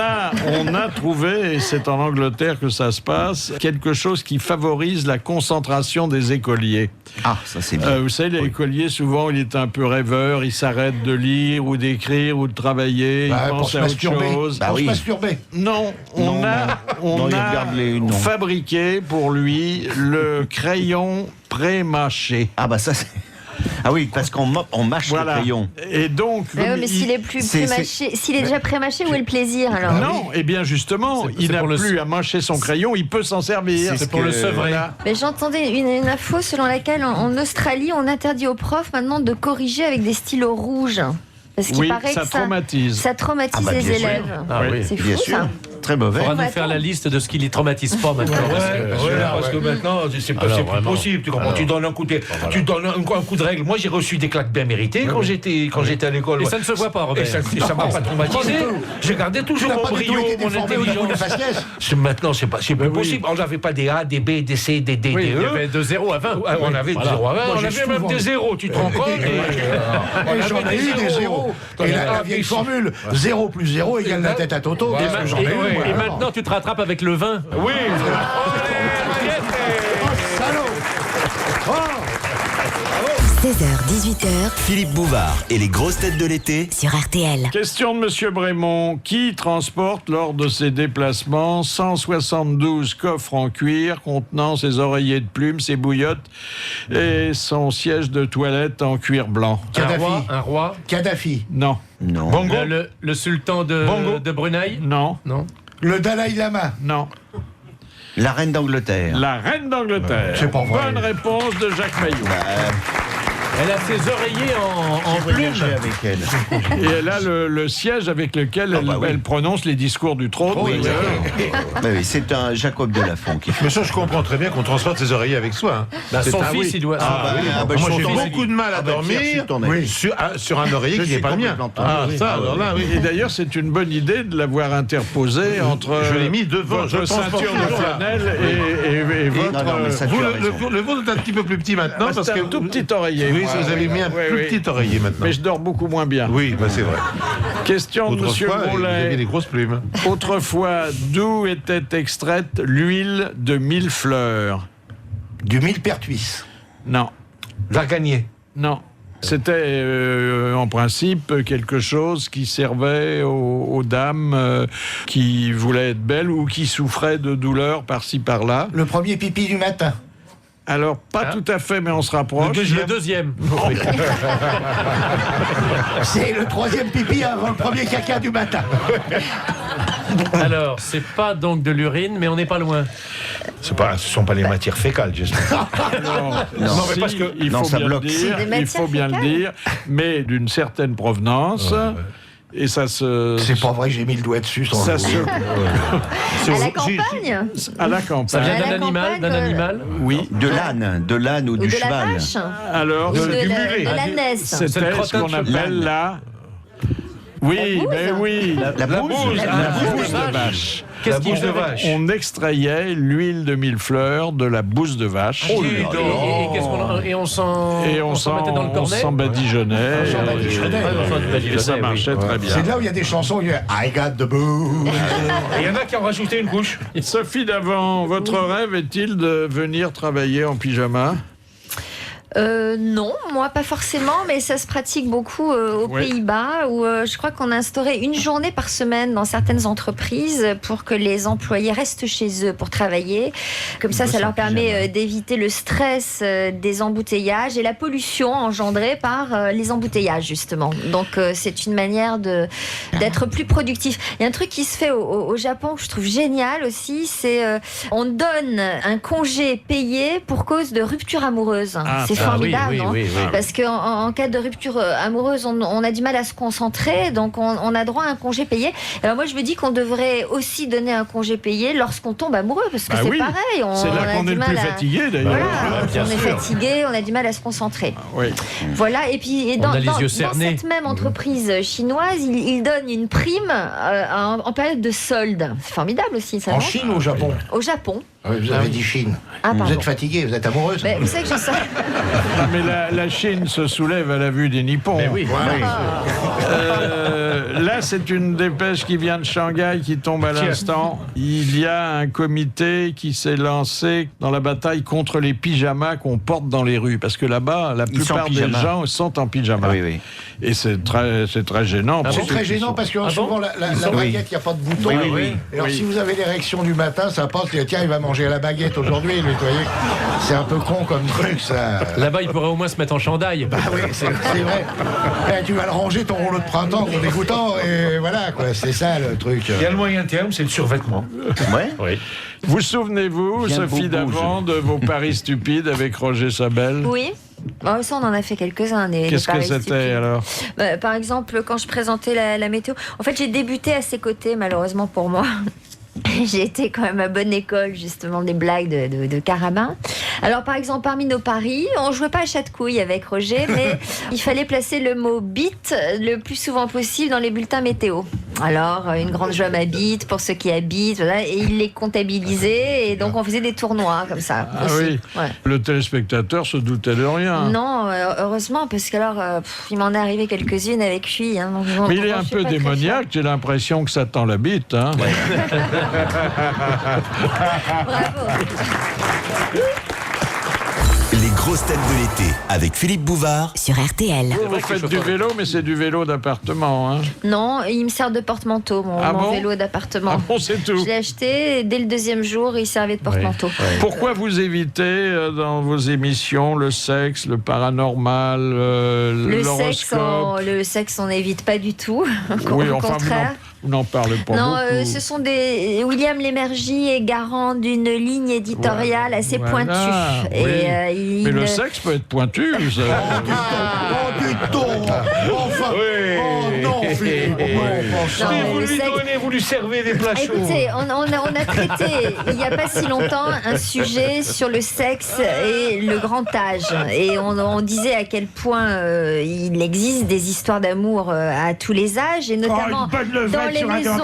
a trouvé, et c'est en Angleterre que ça se passe, quelque chose qui favorise la concentration des écoliers. Ah, ça c'est bien. Vous savez, l'écolier, souvent, il est un peu rêveur, il s'arrête de lire ou d'écrire ou de travailler, il pense à autre chose. Pour se masturber. Non, on a fabriqué pour lui le crayon pré-mâché. Ah bah ça c'est... Ah oui, parce qu'on mâche le crayon. Et donc, mais s'il est mâché, s'il est déjà pré-mâché, où est le plaisir alors? Non, et bien justement, il n'a plus à mâcher son crayon, il peut s'en servir. C'est pour le sevrer. Mais j'entendais une info selon laquelle en Australie, on interdit aux profs maintenant de corriger avec des stylos rouges. Parce qu'il paraît que ça traumatise les élèves. C'est fou ça. Très mauvais. Il faudra nous faire la liste de ce qui les traumatise pas maintenant. Parce que maintenant, c'est plus possible. Tu comprends? Tu donnes un coup de règle. Moi, j'ai reçu des claques bien méritées quand j'étais à l'école. Et ça ne se voit pas, Robert. Et ça m'a pas traumatisé. J'ai gardé toujours mon brio, mon intelligence. Maintenant, c'est plus possible. On n'avait pas des A, des B, des C, des D, des E. Il y avait de 0 à 20. On avait de 0 à 20. On avait même des 0, tu te rends compte? J'en ai eu des 0. Et la vieille formule 0 plus 0 égale la tête à Toto. Et maintenant, tu te rattrapes avec le vin. Oui. Salaud. 16h-18h, Philippe Bouvard et les grosses têtes de l'été sur RTL. Question de Monsieur Brémond. Qui transporte lors de ses déplacements 172 coffres en cuir contenant ses oreillers de plumes, ses bouillottes et son siège de toilette en cuir blanc? Un roi. Kadhafi. Non. Bongo. Le sultan de Brunei. Non. Le Dalai Lama. Non. La reine d'Angleterre. La reine d'Angleterre. C'est pas vrai. Bonne réponse de Jacques Maillot. Elle a ses oreillers en plumes. Avec elle. Et elle a le siège avec lequel elle prononce les discours du trône. Oui, c'est un Jacob de Lafont qui fait. Mais ça, je comprends très bien qu'on transporte ses oreillers avec soi. Son fils, il doit. Moi, j'ai beaucoup de mal à dormir sur un oreiller qui n'est pas le mien. Et d'ailleurs, c'est une bonne idée de l'avoir interposé entre. Je l'ai mis devant. Votre ceinture de flanelle et votre. Le vôtre est un petit peu plus petit maintenant parce c'est que un tout petit oreiller. Oui, vous avez mis un plus petit oreiller maintenant. Mais je dors beaucoup moins bien. Oui, bah c'est vrai. Question de Monsieur Autrefois, vous Moulin. aviez des grosses plumes. Autrefois, d'où était extraite l'huile de millefleur? Du millepertuis. Non. Varganier. Non. C'était en principe quelque chose qui servait aux dames qui voulaient être belles ou qui souffraient de douleurs par-ci par-là. Le premier pipi du matin. Alors, pas tout à fait, mais on se rapproche. Le deuxième. C'est le troisième pipi avant le premier caca du matin. Alors, c'est pas donc de l'urine, mais on n'est pas loin. Ce sont pas les matières fécales, j'espère. Non, mais si, parce que il faut ça bien bloque. le dire, C'est des il faut bien le matières dire, mais d'une certaine provenance. Et ça se... C'est pas vrai que j'ai mis le doigt dessus sans Ça le se... À la campagne. À la campagne. Ça vient À la d'un animal, campagne, Oui. De l'âne ou Ou du de la cheval. vache. Alors, Ou de du la- mulet. de l'ânesse. C'était C'est le ce crottin qu'on de appelle la... Oui, bouse. mais oui. La bouse. La bouse de de vache. Qu'est-ce qu'il bouse de faisait vache. On extrayait l'huile de millefleur de la bouse de vache. Et qu'est-ce qu'on et on s'en Et on mettait dans le on cornet. s'en badigeonnait. s'en badigeonnait. Et ça marchait très bien. C'est là où il y a des chansons où il y a I got the booze. Et il y en a qui ont rajouté une couche. Sophie Davant, votre rêve est-il de venir travailler en pyjama? Non, moi pas forcément, mais ça se pratique beaucoup aux Ouais. Pays-Bas où je crois qu'on a instauré une journée par semaine dans certaines entreprises pour que les employés restent chez eux pour travailler. Comme ça leur permet d'éviter le stress des embouteillages et la pollution engendrée par les embouteillages justement. Donc c'est une manière d'être plus productif. Il y a un truc qui se fait au Japon que je trouve génial aussi, c'est on donne un congé payé pour cause de rupture amoureuse. C'est formidable, non? Parce qu'en cas de rupture amoureuse, on a du mal à se concentrer, donc on a droit à un congé payé. Alors moi, je me dis qu'on devrait aussi donner un congé payé lorsqu'on tombe amoureux, parce que c'est oui. pareil. C'est là qu'on est le plus fatigué, d'ailleurs. Voilà, on est fatigué, on a du mal à se concentrer. Oui. Voilà, et puis dans a les yeux cernés. cette même entreprise chinoise, ils donnent une prime en période de solde. C'est formidable aussi, ça. En non Chine ou au Japon? Au Japon. Oui, vous avez dit Chine. Ah, Vous pardon. êtes fatigué, vous êtes amoureuse. Mais vous savez que je sais. Non, mais la Chine se soulève à la vue des Nippons. Oui. Là, c'est une dépêche qui vient de Shanghai qui tombe à l'instant. Il y a un comité qui s'est lancé dans la bataille contre les pyjamas qu'on porte dans les rues. Parce que là-bas, la Ils sont en plupart des pyjama. gens sont en pyjama. Ah oui, oui. Et c'est très gênant. Ah pour C'est bon ceux très qui gênant sont- parce que Ah souvent bon la Oui. baguette, il n'y a pas de bouton. Oui, oui, oui. Et alors Oui. si vous avez l'érection du matin, ça passe, tiens, il va manger à la baguette aujourd'hui, vous voyez. C'est un peu con comme truc, ça. Là-bas, il pourrait au moins se mettre en chandail. Ah oui, c'est vrai. Tu vas le ranger, ton rouleau de printemps, ton dégoûtant, et voilà, quoi, c'est ça le truc. Il y a le moyen terme, c'est le survêtement. Ouais. Oui. Vous souvenez-vous, Bien Sophie beau bouge. Davant, de vos paris stupides avec Roger Sabel? Oui. Bon, ça, on en a fait quelques-uns. Qu'est-ce que c'était alors? Par exemple, quand je présentais la météo, en fait, j'ai débuté à ses côtés, malheureusement pour moi. J'ai été quand même à bonne école, justement, des blagues de Carabin. Alors, par exemple, parmi nos paris, on jouait pas à chat de couilles avec Roger, mais il fallait placer le mot bite le plus souvent possible dans les bulletins météo. Alors, une grande joie m'habite pour ceux qui habitent, voilà, et il les comptabilisait, et donc on faisait des tournois comme ça. Ah aussi. oui, Ouais. le téléspectateur se doutait de rien. Non, heureusement, parce qu'alors, il m'en est arrivé quelques-unes avec lui. Hein, donc, Mais il est je un suis peu pas très démoniaque, j'ai l'impression que ça tend la bite. Hein. Les grosses têtes de l'été avec Philippe Bouvard sur RTL. Vous faites du vélo, mais c'est du vélo d'appartement. Hein. Non, il me sert de porte-manteau, mon bon vélo d'appartement. Ah bon, c'est tout. Je l'ai acheté et dès le deuxième jour, il servait de porte-manteau. Pourquoi vous évitez dans vos émissions le sexe, le paranormal, l'horoscope? Le sexe, on n'évite pas du tout. Oui, Au enfin, contraire. vous n'en parlez pas Non, beaucoup. ce sont des. William Lémergie est garant d'une ligne éditoriale assez Voilà, pointue. oui. Et, Mais le sexe peut être pointu, vous savez. Oh, du ton. Enfin, Oui. oh non, Philippe. Non, mais vous le lui sexe- donnez, vous lui servez des plats chauds. Écoutez, on a traité il n'y a pas si longtemps un sujet sur le sexe et le grand âge. Et on disait à quel point il existe des histoires d'amour à tous les âges, et notamment, dans les maisons,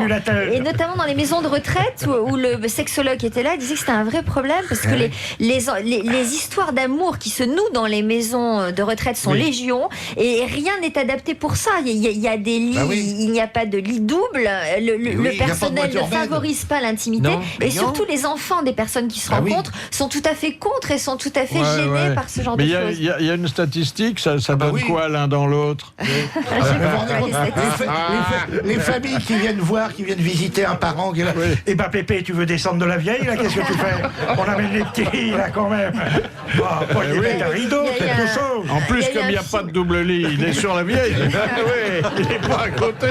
et notamment dans les maisons de retraite où le sexologue qui était là disait que c'était un vrai problème parce que les histoires d'amour qui se nouent dans les maisons de retraite sont légion, et rien n'est adapté pour ça. Il y a des lits, il n'y a pas de lit double, le personnel ne favorise pas l'intimité, et surtout les enfants des personnes qui se rencontrent sont tout à fait contre et sont tout à fait gênés par ce genre de choses. Il y a une statistique, ça donne quoi l'un dans l'autre? Les familles qui viennent voir, qui viennent visiter un parent, qui est là, eh ben Pépé, tu veux descendre de la vieille là? Qu'est-ce que tu fais? On amène les petits là quand même. Bah, pas qu'il y ait un rideau, quelque chose. En plus, comme il n'y a pas de double lit, il est sur la vieille. Il n'est pas à côté.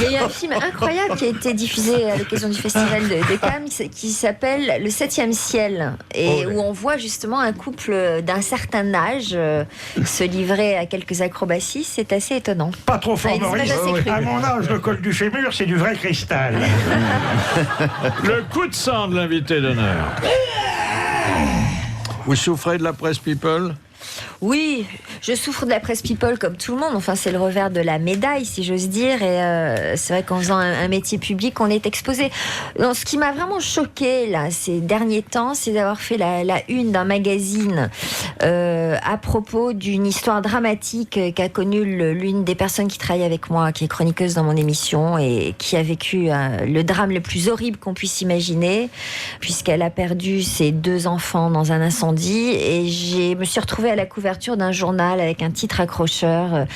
Il y a eu un film incroyable qui a été diffusé à l'occasion du festival de Cannes qui s'appelle Le 7e ciel, et où on voit justement un couple d'un certain âge se livrer à quelques acrobaties. C'est assez étonnant. Pas trop fort, Maurice. À mon âge, le col du fémur, c'est du vrai cristal. Le coup de sang de l'invité d'honneur. Vous souffrez de la presse people? Oui, je souffre de la presse people comme tout le monde. Enfin, c'est le revers de la médaille, si j'ose dire. Et c'est vrai qu'en faisant un métier public, on est exposé. Non, ce qui m'a vraiment choqué là, ces derniers temps, c'est d'avoir fait la une d'un magazine à propos d'une histoire dramatique qu'a connue l'une des personnes qui travaille avec moi, qui est chroniqueuse dans mon émission et qui a vécu le drame le plus horrible qu'on puisse imaginer, puisqu'elle a perdu ses 2 enfants dans un incendie. Et je me suis retrouvée à la couverture d'un journal avec un titre accrocheur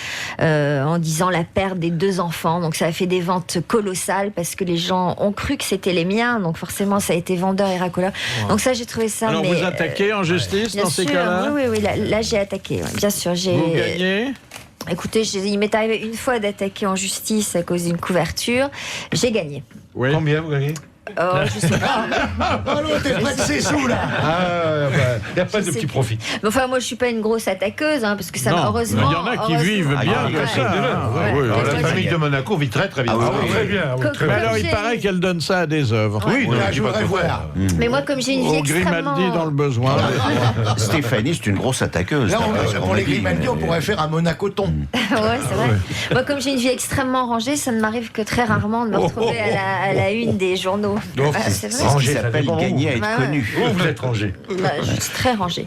en disant la perte des 2 enfants. Donc ça a fait des ventes colossales parce que les gens ont cru que c'était les miens. Donc forcément ça a été vendeur et racoleur. Donc ça, j'ai trouvé ça. Alors vous attaquez en justice dans ces cas-là? Oui, là j'ai attaqué. Bien sûr, Vous gagnez? Écoutez, il m'est arrivé une fois d'attaquer en justice à cause d'une couverture. J'ai gagné. Oui. Combien vous gagnez? Je sais pas. T'es près de ses sous là. Il n'y a pas de petit profit. Mais enfin, moi je suis pas une grosse attaqueuse, parce que ça, Non, heureusement. il y en a qui vivent bien de ça. La famille de Monaco vit très très bien. Très bien. Mais alors il paraît qu'elle donne ça à des œuvres. Oui, je voudrais voir. Mais moi, comme j'ai une vie Au Grimaldi dans le besoin. Stéphanie, c'est une grosse attaqueuse. Là, pour les Grimaldi, on pourrait faire un Monaco-ton. Ouais, c'est vrai. Moi, comme j'ai une vie extrêmement rangée, ça ne m'arrive que très rarement de me retrouver à la une des journaux. C'est ce qui s'appelle gagner à être connu. Vous êtes rangé. Je suis très rangée.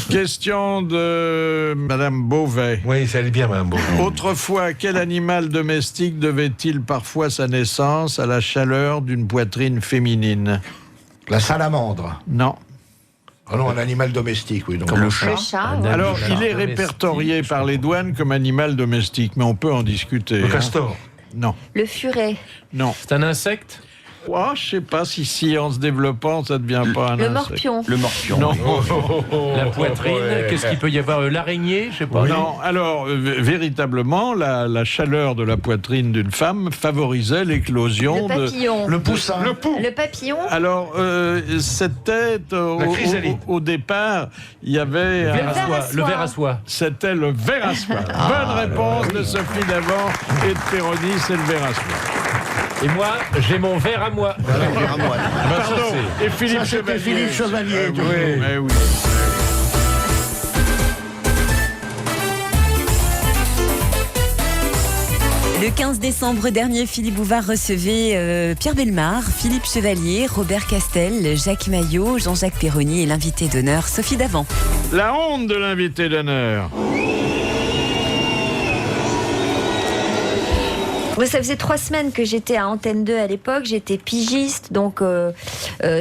Question de Madame Beauvais. Oui, ça allait bien, Madame Beauvais. Autrefois, quel animal domestique devait-il parfois sa naissance à la chaleur d'une poitrine féminine? La salamandre. Non. Ah non, un animal domestique, oui. Donc Le chat. Le chat, ouais. Alors, il est répertorié par les douanes comme animal domestique, mais on peut en discuter. Le castor. Non. Le furet. Non. C'est un insecte? Oh, je sais pas si en se développant, ça devient pas un Le insecte. morpion. Le morpion. Non. La poitrine? Qu'est-ce qu'il peut y avoir? L'araignée? Je sais pas. Non, alors, véritablement, la chaleur de la poitrine d'une femme favorisait l'éclosion Le papillon. le poussin. Le papillon. Alors, c'était au départ, il y avait Le ver à soie. C'était le ver à soie. Bonne réponse de Sophie Davant et de Péroni, c'est le ver à soie. Et moi, j'ai mon verre à moi. Pardon. Et Philippe Ça, c'était Chevalier. Philippe Chevalier. Oui. Oui. Le 15 décembre dernier, Philippe Bouvard recevait Pierre Bellemare, Philippe Chevalier, Robert Castel, Jacques Maillot, Jean-Jacques Perroni et l'invité d'honneur, Sophie Davant. La honte de l'invité d'honneur. Moi, ça faisait 3 semaines que j'étais à Antenne 2 à l'époque. J'étais pigiste, donc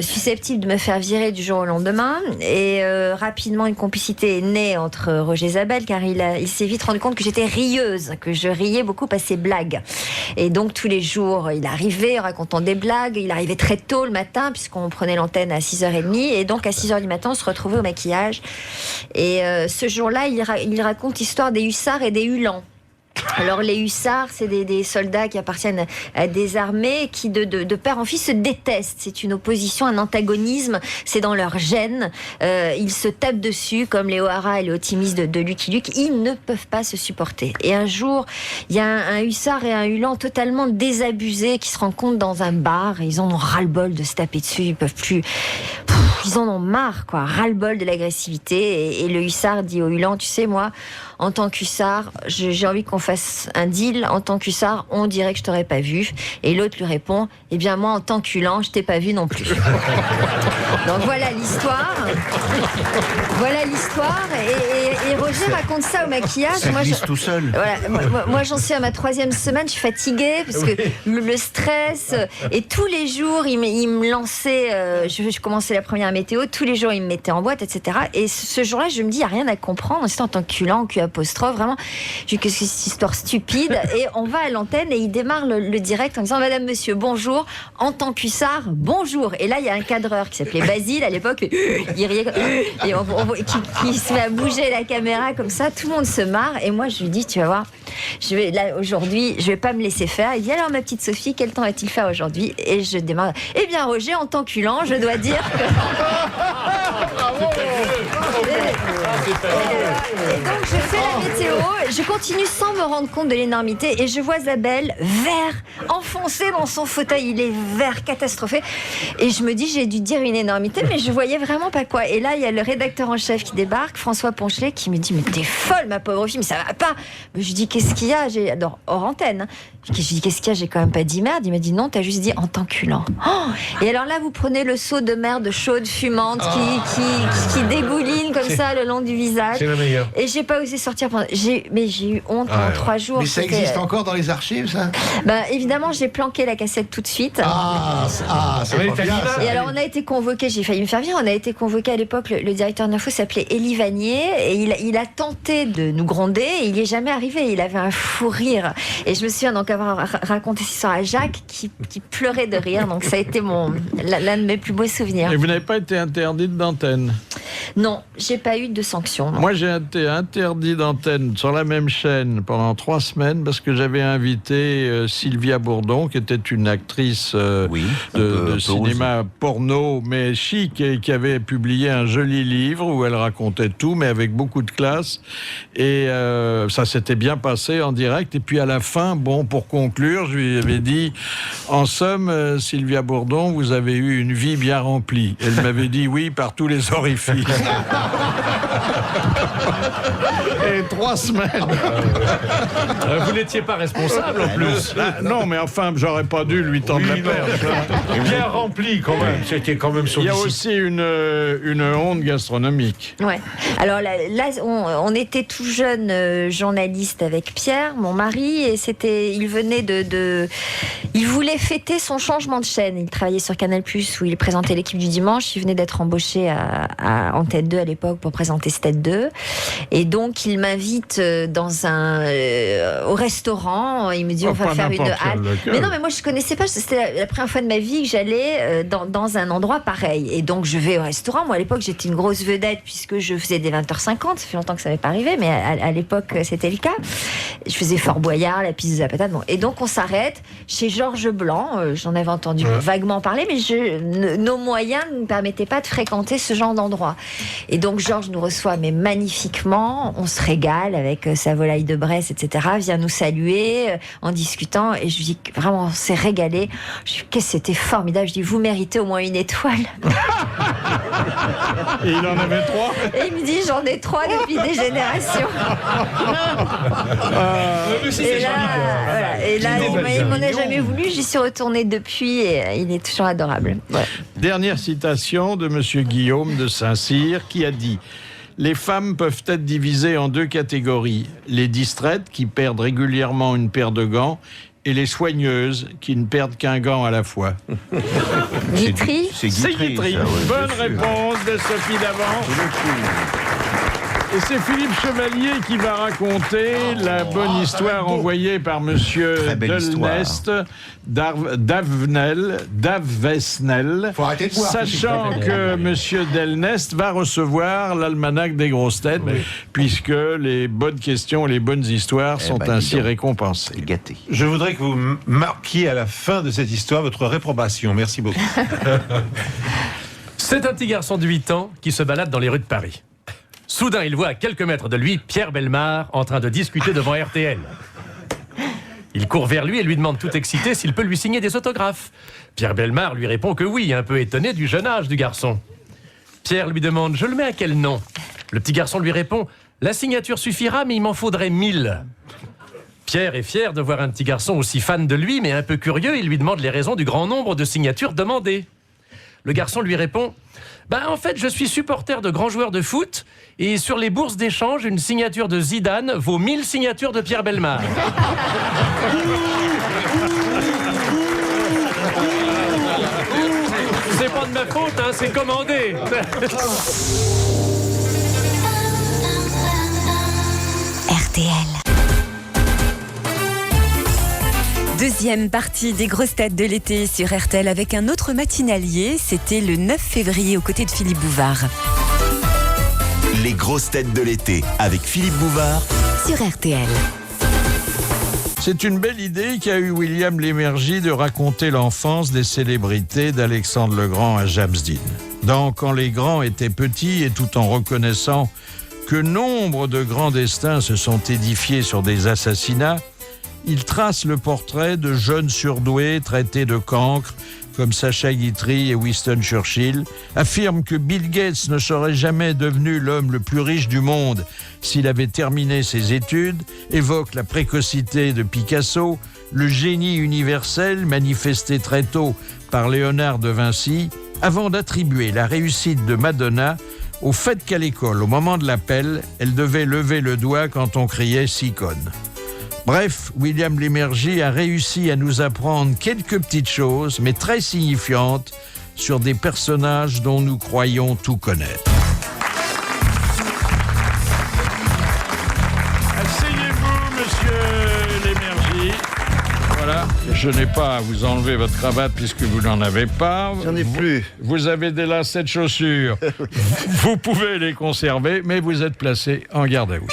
susceptible de me faire virer du jour au lendemain. Et rapidement, une complicité est née entre Roger Zabel, car il s'est vite rendu compte que j'étais rieuse, que je riais beaucoup à ses blagues. Et donc, tous les jours, il arrivait en racontant des blagues. Il arrivait très tôt le matin, puisqu'on prenait l'antenne à 6h30. Et donc, à 6h du matin, on se retrouvait au maquillage. Et ce jour-là, il raconte l'histoire des hussards et des hulans. Alors les hussards, c'est des soldats qui appartiennent à des armées qui de père en fils se détestent. C'est une opposition, un antagonisme, c'est dans leur gène. Ils se tapent dessus comme les O'Hara et les Otimis de Lucky Luke. Ils ne peuvent pas se supporter. Et un jour, il y a un hussard et un Ulan totalement désabusés qui se rencontrent dans un bar et ils en ont ras-le-bol de se taper dessus. Ils peuvent plus... Ils en ont marre, quoi. Ras-le-bol de l'agressivité. Et le hussard dit au Ulan, tu sais, moi, en tant qu'hussard, j'ai envie qu'on fasse un deal. En tant qu'hussard, on dirait que je t'aurais pas vu. Et l'autre lui répond, eh bien moi, en tant qu'Ulan, je t'ai pas vu non plus. Donc voilà l'histoire. Voilà l'histoire. Et Roger raconte ça au maquillage. Ça glisse tout seul. Voilà, moi j'en suis à ma 3e semaine, je suis fatiguée parce que le stress. Et tous les jours, il me lançait. Je commençais la première météo. Tous les jours, il me mettait en boîte, etc. Et ce jour-là, je me dis, il n'y a rien à comprendre. C'est en tant qu'Ulan, Q', vraiment. Je dis, qu'est-ce que c'est cette histoire stupide? Et on va à l'antenne et il démarre le direct en disant, Madame, Monsieur, bonjour. En tant qu'hussard, bonjour. Et là, il y a un cadreur qui s'appelait Basile à l'époque. Il riait et qui se met à bouger la caméra comme ça. Tout le monde se marre. Et moi, je lui dis, tu vas voir, aujourd'hui, je vais pas me laisser faire. Il dit, alors, ma petite Sophie, quel temps va-t-il faire aujourd'hui? Et je démarre. Eh bien, Roger, en tant qu'Ulan, je dois dire que... Et donc je fais la météo, je continue sans me rendre compte de l'énormité et je vois Isabelle vert, enfoncé dans son fauteuil, il est vert, catastrophé. Et je me dis, j'ai dû dire une énormité, mais je voyais vraiment pas quoi. Et là, il y a le rédacteur en chef qui débarque, François Ponchelet, qui me dit, mais t'es folle, ma pauvre fille, mais ça va pas. Mais je lui dis, qu'est-ce qu'il y a? Alors, hors antenne. Je lui dis, qu'est-ce qu'il y a? J'ai quand même pas dit merde. Il m'a dit, non, t'as juste dit en tant qu'Ulan. Oh, et alors là, vous prenez le seau de merde chaude, fumante, qui dégouline comme ça le long du visage. C'est la meilleure. Et j'ai pas osé sortir pendant... Mais j'ai eu honte pendant 3 jours. Mais ça existe encore dans les archives, ça? Bah, évidemment, j'ai planqué la cassette tout de suite. C'est pas bien, ça. Et alors, on a été convoqué, j'ai failli me faire virer, on a été convoqué à l'époque, le directeur d'info s'appelait Élie Vanier, et il a tenté de nous gronder, et il n'y est jamais arrivé, il avait un fou rire. Et je me souviens donc avoir raconté cette histoire à Jacques, qui pleurait de rire, donc ça a été l'un de mes plus beaux souvenirs. Et vous n'avez pas été interdite d'antenne? Non, j'ai pas eu de sanction. Non. Moi, j'ai été interdit d'antenne sur la même chaîne pendant 3 semaines parce que j'avais invité Sylvia Bourdon, qui était une actrice de cinéma porno, mais chic, et qui avait publié un joli livre où elle racontait tout, mais avec beaucoup de classe. Et ça s'était bien passé en direct. Et puis à la fin, pour conclure, je lui avais dit, en somme, Sylvia Bourdon, vous avez eu une vie bien remplie. Elle m'avait dit oui par tous les orifices. Et 3 semaines. Vous n'étiez pas responsable en plus. Non, mais enfin, j'aurais pas dû lui tendre la perche. Bien rempli quand même. C'était quand même son. Il y a aussi une honte gastronomique. Ouais. Alors là on était tout jeune journaliste avec Pierre, mon mari, et il venait il voulait fêter son changement de chaîne. Il travaillait sur Canal+, où il présentait l'équipe du dimanche. Il venait d'être embauché à Antenne 2 à l'époque pour présenter Stade 2. Et donc, il m'invite au restaurant. Il me dit, on va faire une halle. Mais non, mais moi, je connaissais pas. C'était la première fois de ma vie que j'allais dans un endroit pareil. Et donc, je vais au restaurant. Moi, à l'époque, j'étais une grosse vedette puisque je faisais des 20h50. Ça fait longtemps que ça m'est pas arrivé, mais à l'époque, c'était le cas. Je faisais Fort Boyard, la piste de la patate. Bon. Et donc, on s'arrête chez Georges Blanc. J'en avais entendu vaguement parler, mais nos moyens ne nous permettaient pas de fréquenter ce genre d'endroit. Et donc, Georges nous reçoit, mais magnifiquement. On se régale avec sa volaille de Bresse, etc. Vient nous saluer en discutant. Et je lui dis, vraiment, on s'est régalé. Je lui dis, qu'est-ce que c'était formidable. Je lui dis, vous méritez au moins une étoile. Et il en avait 3. Et il me dit, j'en ai 3 depuis des générations. Et là, il m'en a jamais voulu. J'y suis retournée depuis et il est toujours adorable. Ouais. Dernière citation de Monsieur Guillaume de Saint-Cyr qui a dit: les femmes peuvent être divisées en 2 catégories. Les distraites qui perdent régulièrement une paire de gants et les soigneuses qui ne perdent qu'un gant à la fois. Guitry. C'est Guitry. Bonne réponse de Sophie Davant. Et c'est Philippe Chevalier qui va raconter la bonne histoire envoyée par monsieur Delnest Davesnel, sachant que monsieur Delnest va recevoir l'almanach des grosses têtes, puisque les bonnes questions, les bonnes histoires sont ainsi récompensées. Gâté. Je voudrais que vous marquiez à la fin de cette histoire votre réprobation. Merci beaucoup. C'est un petit garçon de 8 ans qui se balade dans les rues de Paris. Soudain, il voit à quelques mètres de lui Pierre Bellemare en train de discuter devant RTL. Il court vers lui et lui demande tout excité s'il peut lui signer des autographes. Pierre Bellemare lui répond que oui, un peu étonné du jeune âge du garçon. Pierre lui demande « Je le mets à quel nom ?» Le petit garçon lui répond « La signature suffira, mais il m'en faudrait 1000. » Pierre est fier de voir un petit garçon aussi fan de lui, mais un peu curieux, il lui demande les raisons du grand nombre de signatures demandées. Le garçon lui répond « En fait, je suis supporter de grands joueurs de foot et sur les bourses d'échange, une signature de Zidane vaut 1000 signatures de Pierre Bellemare. » C'est pas de ma faute, hein, c'est commandé. RTL. Deuxième partie des grosses têtes de l'été sur RTL avec un autre matinalier. C'était le 9 février aux côtés de Philippe Bouvard. Les grosses têtes de l'été avec Philippe Bouvard Sur RTL. C'est une belle idée qu'a eu William Lémergie de raconter l'enfance des célébrités d'Alexandre le Grand à James Dean. Dans Quand les grands étaient petits et tout en reconnaissant que nombre de grands destins se sont édifiés sur des assassinats, il trace le portrait de jeunes surdoués traités de cancres comme Sacha Guitry et Winston Churchill, affirme que Bill Gates ne serait jamais devenu l'homme le plus riche du monde s'il avait terminé ses études, évoque la précocité de Picasso, le génie universel manifesté très tôt par Léonard de Vinci, avant d'attribuer la réussite de Madonna au fait qu'à l'école, au moment de l'appel, elle devait lever le doigt quand on criait « Sicone ». Bref, William Lémergie a réussi à nous apprendre quelques petites choses, mais très signifiantes, sur des personnages dont nous croyons tout connaître. Asseyez-vous, monsieur Lémergie. Voilà, je n'ai pas à vous enlever votre cravate puisque vous n'en avez pas. J'en ai plus. Vous avez des lacets de chaussures. Vous pouvez les conserver, mais vous êtes placé en garde à vue.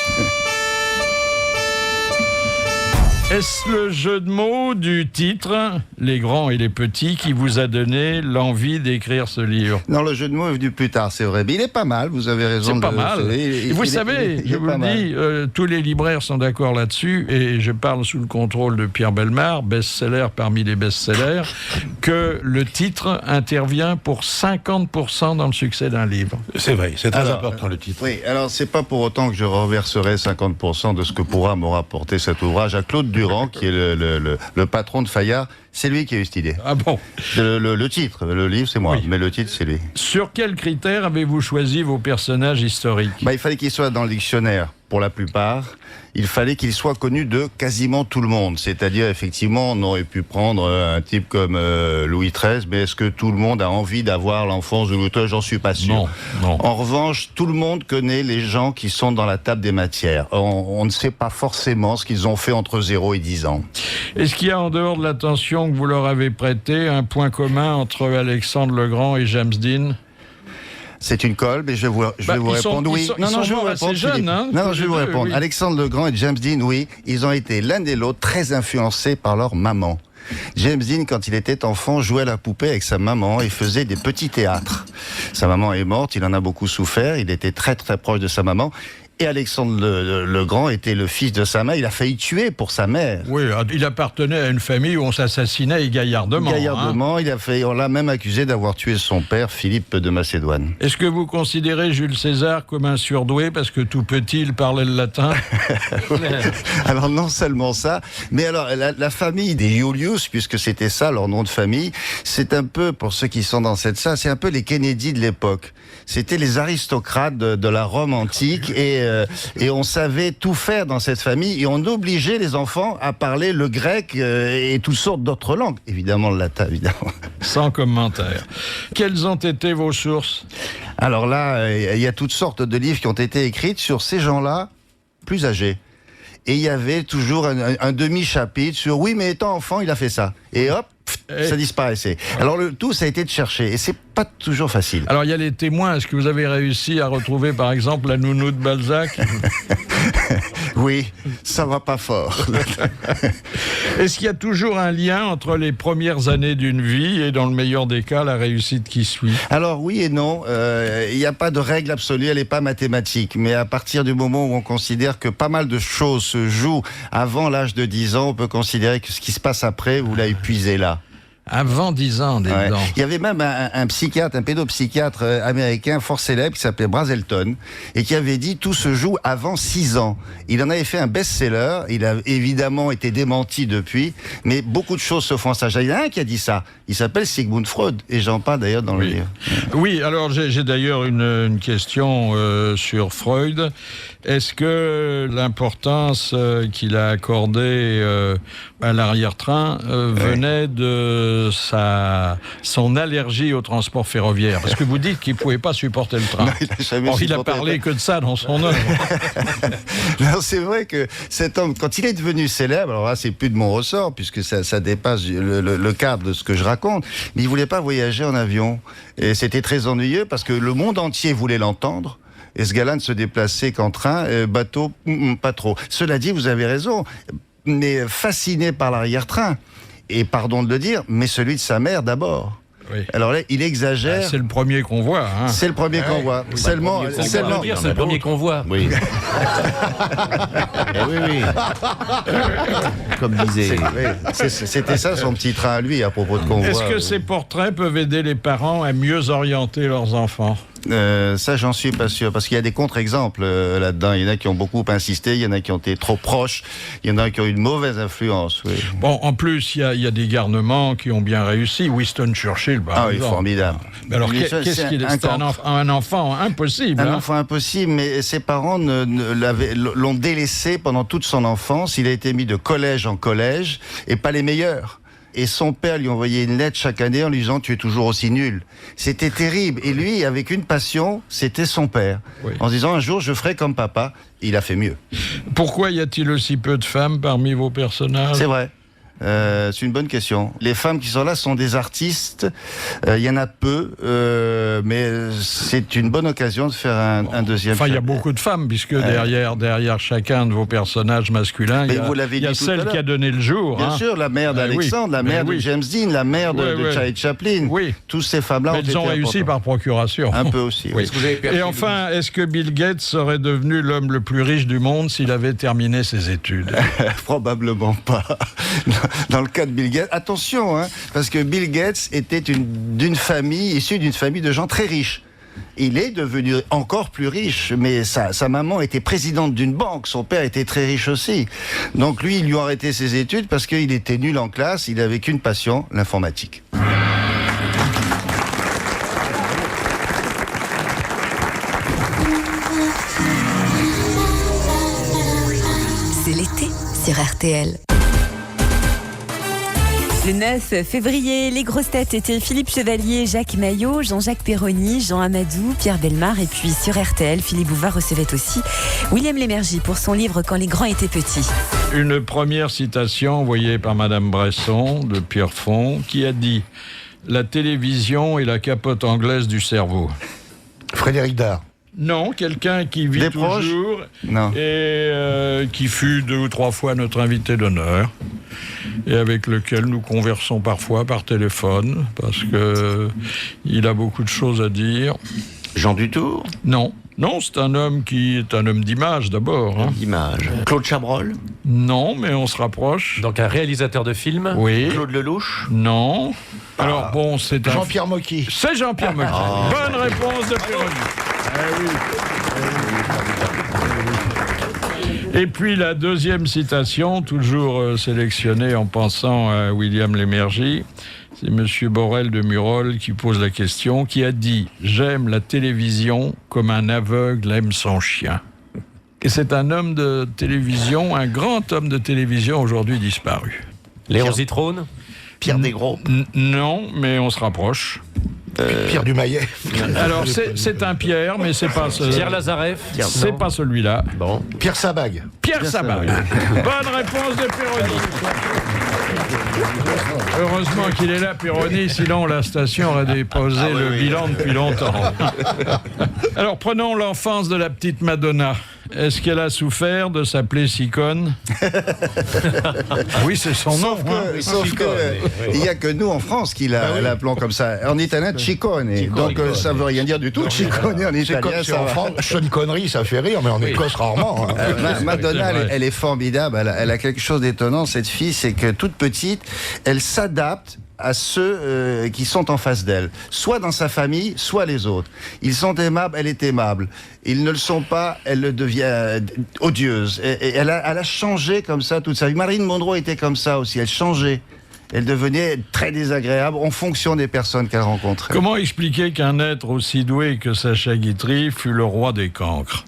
Est-ce le jeu de mots du titre, Les grands et les petits, qui vous a donné l'envie d'écrire ce livre? Non, le jeu de mots est venu plus tard, c'est vrai. Mais il est pas mal, vous avez raison. C'est pas mal. Et vous savez, je vous le dis, tous les libraires sont d'accord là-dessus, et je parle sous le contrôle de Pierre Bellemare, best-seller parmi les best-sellers, que le titre intervient pour 50% dans le succès d'un livre. C'est vrai, c'est très important le titre. Oui, alors c'est pas pour autant que je reverserai 50% de ce que pourra me rapporter cet ouvrage à Claude Durand, qui est le patron de Fayard. C'est lui qui a eu cette idée. Ah bon? Le titre, le livre c'est moi, mais le titre c'est lui. Sur quels critères avez-vous choisi vos personnages historiques? Il fallait qu'ils soient dans le dictionnaire pour la plupart. Il fallait qu'il soit connu de quasiment tout le monde. C'est-à-dire, effectivement, on aurait pu prendre un type comme Louis XIII, mais est-ce que tout le monde a envie d'avoir l'enfance de Louis XIII? J'en suis pas sûr. Non. En revanche, tout le monde connaît les gens qui sont dans la table des matières. On ne sait pas forcément ce qu'ils ont fait entre 0 et 10 ans. Est-ce qu'il y a, en dehors de l'attention que vous leur avez prêtée, un point commun entre Alexandre le Grand et James Dean? C'est une colle, mais je vais vous répondre oui. Ils sont assez jeunes, hein, non, je vais vous répondre. Oui. Alexandre le Grand et James Dean, oui, ils ont été l'un et l'autre très influencés par leur maman. James Dean, quand il était enfant, jouait à la poupée avec sa maman et faisait des petits théâtres. Sa maman est morte, il en a beaucoup souffert, il était très très proche de sa maman. Et Alexandre le Grand était le fils de sa mère. Il a failli tuer pour sa mère. Oui, il appartenait à une famille où on s'assassinait gaillardement. Gaillardement, on l'a même accusé d'avoir tué son père, Philippe de Macédoine. Est-ce que vous considérez Jules César comme un surdoué parce que tout petit, il parlait le latin? Alors non seulement ça, mais alors la famille des Iulius, puisque c'était ça leur nom de famille, c'est un peu, pour ceux qui sont dans cette salle, c'est un peu les Kennedy de l'époque. C'était les aristocrates de la Rome antique et et on savait tout faire dans cette famille et on obligeait les enfants à parler le grec et toutes sortes d'autres langues. Évidemment le latin, évidemment. Sans commentaire. Quelles ont été vos sources? Alors là, il y a toutes sortes de livres qui ont été écrits sur ces gens-là plus âgés. Et il y avait toujours un demi-chapitre sur « Oui, mais étant enfant, il a fait ça ». Et hop, ça disparaissait. Alors le tout, ça a été de chercher. Et c'est pas toujours facile. Alors il y a les témoins. Est-ce que vous avez réussi à retrouver, par exemple, la nounou de Balzac? Oui, ça va pas fort. Est-ce qu'il y a toujours un lien entre les premières années d'une vie et, dans le meilleur des cas, la réussite qui suit? Alors oui et non. Il n'y a pas de règle absolue, elle n'est pas mathématique. Mais à partir du moment où on considère que pas mal de choses se jouent avant l'âge de 10 ans, on peut considérer que ce qui se passe après, vous l'a épuisé là. Avant 10 ans, des dents. Il y avait même un psychiatre, un pédopsychiatre américain fort célèbre qui s'appelait Brazelton et qui avait dit tout se joue avant 6 ans. Il en avait fait un best-seller. Il a évidemment été démenti depuis, mais beaucoup de choses se font à ça. Il y en a un qui a dit ça. Il s'appelle Sigmund Freud et j'en parle d'ailleurs dans le livre. Oui, alors j'ai d'ailleurs une question sur Freud. Est-ce que l'importance qu'il a accordée à l'arrière-train venait de son allergie au transport ferroviaire? Parce que vous dites qu'il ne pouvait pas supporter le train. Non, il a parlé que de ça dans son œuvre. Non, c'est vrai que cet homme, quand il est devenu célèbre, alors là, c'est plus de mon ressort, puisque ça dépasse le cadre de ce que je raconte, mais il ne voulait pas voyager en avion. Et c'était très ennuyeux, parce que le monde entier voulait l'entendre. Et ce gars-là ne se déplaçait qu'en train, bateau, pas trop. Cela dit, vous avez raison, mais fasciné par l'arrière-train. Et pardon de le dire, mais celui de sa mère d'abord. Oui. Alors là, il exagère. C'est le premier qu'on voit. Hein. C'est le premier qu'on voit. Oui, seulement, c'est le premier qu'on voit. Oui. oui. Comme disait. C'était ça son petit train à lui à propos de convoi. Est-ce que ces portraits peuvent aider les parents à mieux orienter leurs enfants? Ça, j'en suis pas sûr, parce qu'il y a des contre-exemples là-dedans. Il y en a qui ont beaucoup insisté, il y en a qui ont été trop proches, il y en a qui ont eu une mauvaise influence. Oui. Bon, en plus, il y a des garnements qui ont bien réussi. Winston Churchill, par exemple. Oui, formidable. Mais alors, qu'est-ce qu'il est? C'était un enfant impossible. Un enfant impossible, mais ses parents l'ont délaissé pendant toute son enfance. Il a été mis de collège en collège, et pas les meilleurs. Et son père lui envoyait une lettre chaque année en lui disant « Tu es toujours aussi nul ». C'était terrible. Et lui, avec une passion, c'était son père. Oui. En se disant « Un jour, je ferai comme papa ». Il a fait mieux. Pourquoi y a-t-il aussi peu de femmes parmi vos personnages? C'est vrai. C'est une bonne question. Les femmes qui sont là sont des artistes. Il y en a peu, mais c'est une bonne occasion de faire un deuxième. Enfin, il y a beaucoup de femmes, puisque derrière chacun de vos personnages masculins, il y a celle qui a donné le jour. Bien sûr, la mère d'Alexandre, la mère de James Dean, la mère de Charlie Chaplin. Oui. Tous ces femmes-là ont été elles ont réussi par procuration. Un peu aussi. Oui. Et enfin, est-ce que Bill Gates serait devenu l'homme le plus riche du monde s'il avait terminé ses études? Probablement pas. Dans le cas de Bill Gates, attention, parce que Bill Gates était issu d'une famille de gens très riches. Il est devenu encore plus riche, mais sa maman était présidente d'une banque, son père était très riche aussi. Donc lui, ils lui ont arrêté ses études parce qu'il était nul en classe, il n'avait qu'une passion, l'informatique. C'est l'été sur RTL. Le 9 février, les grosses têtes étaient Philippe Chevalier, Jacques Maillot, Jean-Jacques Perroni, Jean Amadou, Pierre Bellemare et puis sur RTL, Philippe Bouvard recevait aussi William Lémergie pour son livre Quand les grands étaient petits. Une première citation envoyée par Madame Bresson de Pierrefonds qui a dit « La télévision est la capote anglaise du cerveau ». Frédéric Dard. Non, quelqu'un qui vit toujours et qui fut 2 ou 3 fois notre invité d'honneur et avec lequel nous conversons parfois par téléphone parce que il a beaucoup de choses à dire. Jean Dutour? Non, c'est un homme qui est un homme d'image d'abord. D'image. Claude Chabrol? Non, mais on se rapproche. Donc un réalisateur de films? Oui. Claude Lelouch? Non. Alors bon, c'est Jean-Pierre Mocky. C'est Jean-Pierre Mocky. Bonne réponse de Perroni. Et puis la deuxième citation, toujours sélectionnée en pensant à William Lémergie, c'est Monsieur Borel de Murol qui pose la question, qui a dit « J'aime la télévision comme un aveugle aime son chien ». Et c'est un homme de télévision, un grand homme de télévision aujourd'hui disparu. Léon Zitrone? Pierre Desgros? Non, mais on se rapproche. Pierre Dumayet. Alors, c'est un Pierre, mais c'est pas... Pierre Lazareff? C'est pas celui-là. Bon. Pierre Sabag. Pierre Sabag. Bonne réponse de Péroni. Heureusement qu'il est là, Péroni, sinon la station aurait déposé le bilan depuis longtemps. Alors, prenons l'enfance de la petite Madonna. Est-ce qu'elle a souffert de s'appeler Sicone? Oui, c'est son nom. Sauf que il n'y a que nous en France qui l'appelons comme ça. En italien, Ciccone. Donc ça ne veut rien dire du tout. Ciccone en italien, ça en va. France, Sean Connery, ça fait rire, mais en Écosse, rarement. Madonna, elle est formidable. Elle a quelque chose d'étonnant, cette fille, c'est que toute petite, elle s'adapte à ceux qui sont en face d'elle, soit dans sa famille, soit les autres. Ils sont aimables, elle est aimable. Ils ne le sont pas, elle le devient odieuse. Et elle a changé comme ça toute sa vie. Marilyn Monroe était comme ça aussi, elle changeait. Elle devenait très désagréable en fonction des personnes qu'elle rencontrait. Comment expliquer qu'un être aussi doué que Sacha Guitry fut le roi des cancres?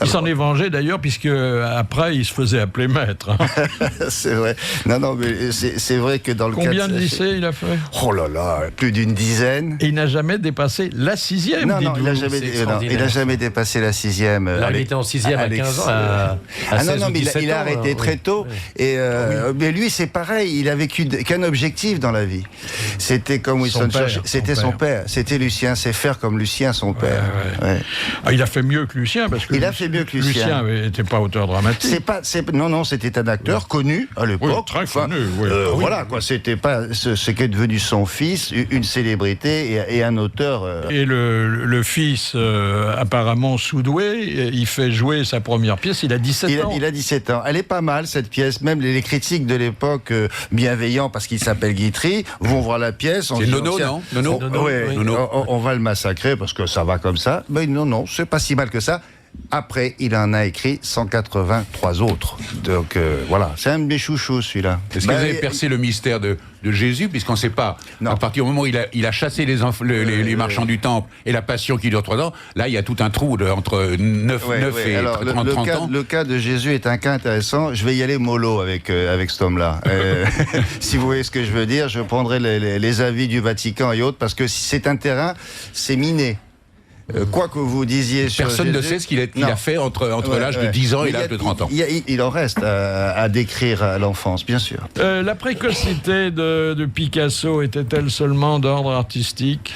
Il s'en est vengé d'ailleurs, puisque après il se faisait appeler maître. C'est vrai. Non, mais c'est vrai que dans le Combien de lycées il a fait? Oh là là, plus d'une dizaine. Et il n'a jamais dépassé la 6e, Non, dites-vous. il n'a jamais dépassé la 6e. Là, il était en 6e à 15 ans. Mais il a arrêté très tôt. Et, mais lui, c'est pareil, il a vécu qu'un objectif dans la vie. C'était comme Winston Churchill. C'était son père. C'était Lucien. C'est faire comme Lucien, son père. Ouais. Ah, il a fait mieux que Lucien, parce que il a fait mieux que Lucien. n'était pas auteur dramatique. Non, c'était un acteur connu à l'époque. Oui, très connu. Voilà, quoi. C'était pas ce qu'est devenu son fils, une célébrité et un auteur. Et le fils, apparemment sous-doué, il fait jouer sa première pièce. Il a 17 ans. Il a 17 ans. Elle est pas mal, cette pièce. Même les critiques de l'époque, bienveillants, parce qu'il s'appelle Guitry, vont voir la pièce. C'est Nono, non? Nono. On va le massacrer parce que ça va comme ça. Mais non, c'est pas si mal que ça. Après, il en a écrit 183 autres. Donc voilà, c'est un de mes chouchous, celui-là. Est-ce que vous avez percé le mystère de Jésus, puisqu'on ne sait pas, à partir du moment où il a chassé les marchands du temple et la passion qui dure 3 ans, là il y a tout un trou entre 9 et alors, 30 ans. Le cas de Jésus est un cas intéressant. Je vais y aller mollo avec cet homme-là. Si vous voyez ce que je veux dire, je prendrai les avis du Vatican et autres, parce que c'est un terrain, c'est miné. Quoi que vous disiez sur personne Jésus, ne sait ce qu'il a fait entre l'âge de 10 ans et l'âge de 30 ans. Il en reste à décrire l'enfance, bien sûr. La précocité de Picasso était-elle seulement d'ordre artistique?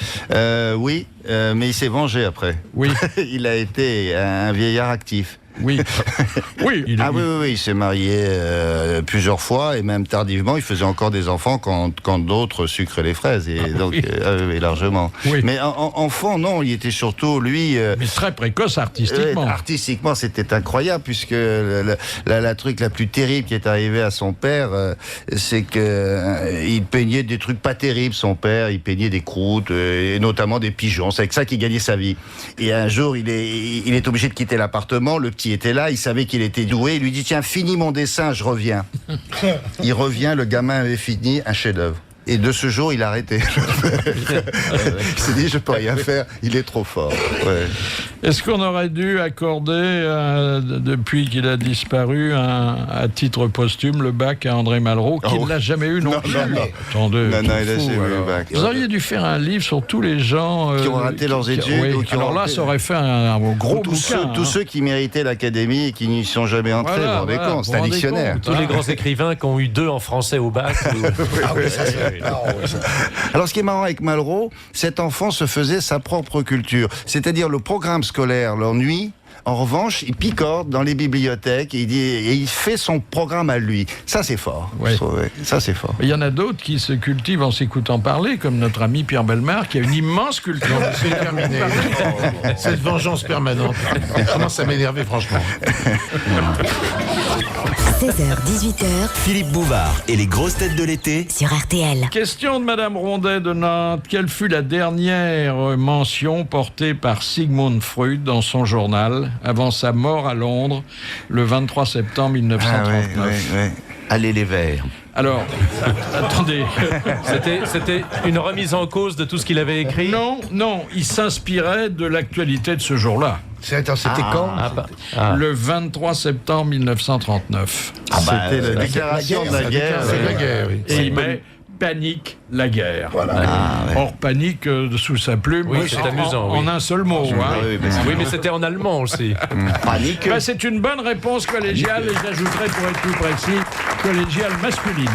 Oui, mais il s'est vengé après. Oui. Il a été un vieillard actif. Oui. Oui, il s'est marié plusieurs fois, et même tardivement, il faisait encore des enfants quand d'autres sucraient les fraises, et donc largement. Oui. Mais enfant, non, il était surtout, lui... mais très précoce artistiquement. Artistiquement, c'était incroyable, puisque la truc la plus terrible qui est arrivée à son père, c'est qu'il peignait des trucs pas terribles, son père, il peignait des croûtes, et notamment des pigeons, c'est avec ça qu'il gagnait sa vie. Et un jour, il est obligé de quitter l'appartement, le petit était là, il savait qu'il était doué, il lui dit tiens, finis mon dessin, je reviens. Il revient, le gamin avait fini un chef-d'œuvre. Et de ce jour, il a arrêté. Il s'est dit, je peux rien faire, il est trop fort. Ouais. Est-ce qu'on aurait dû accorder, depuis qu'il a disparu, à titre posthume, le bac à André Malraux, qui ne l'a jamais eu non plus? Attendez, il a jamais eu le bac. Vous auriez dû faire un livre sur tous les gens qui ont raté leurs études. Oui, alors là, ça aurait fait un gros bouquin. Tous ceux qui méritaient l'académie et qui n'y sont jamais entrés, vous vous rendez compte, c'est un dictionnaire. Tous les grands écrivains qui ont eu 2 en français au bac. Alors ce qui est marrant avec Malraux, cet enfant se faisait sa propre culture, c'est-à-dire le programme scolaire l'ennuie. En revanche, il picorde dans les bibliothèques et il fait son programme à lui. Ça, c'est fort. Ouais. Ça, c'est fort. Il y en a d'autres qui se cultivent en s'écoutant parler, comme notre ami Pierre Bellemare, qui a une immense culture. C'est terminé. Cette vengeance permanente. Elle commence à m'énerver, franchement. 16h-18h, Philippe Bouvard et les grosses têtes de l'été sur RTL. Question de Madame Rondet de Nantes. Quelle fut la dernière mention portée par Sigmund Freud dans son journal avant sa mort à Londres le 23 septembre 1939? Allez les Verts. Alors, attendez. C'était une remise en cause de tout ce qu'il avait écrit? Non, il s'inspirait de l'actualité de ce jour-là. C'était quand Le 23 septembre 1939. C'était la déclaration de la guerre. C'est la guerre, oui. Et il met panique la guerre. Voilà. Or, panique sous sa plume, Oui, c'est amusant, oui. en un seul mot. Hein. Oui, mais c'était en allemand aussi. Panique. Ben, c'est une bonne réponse collégiale, et j'ajouterais, pour être plus précis, collégiale masculine.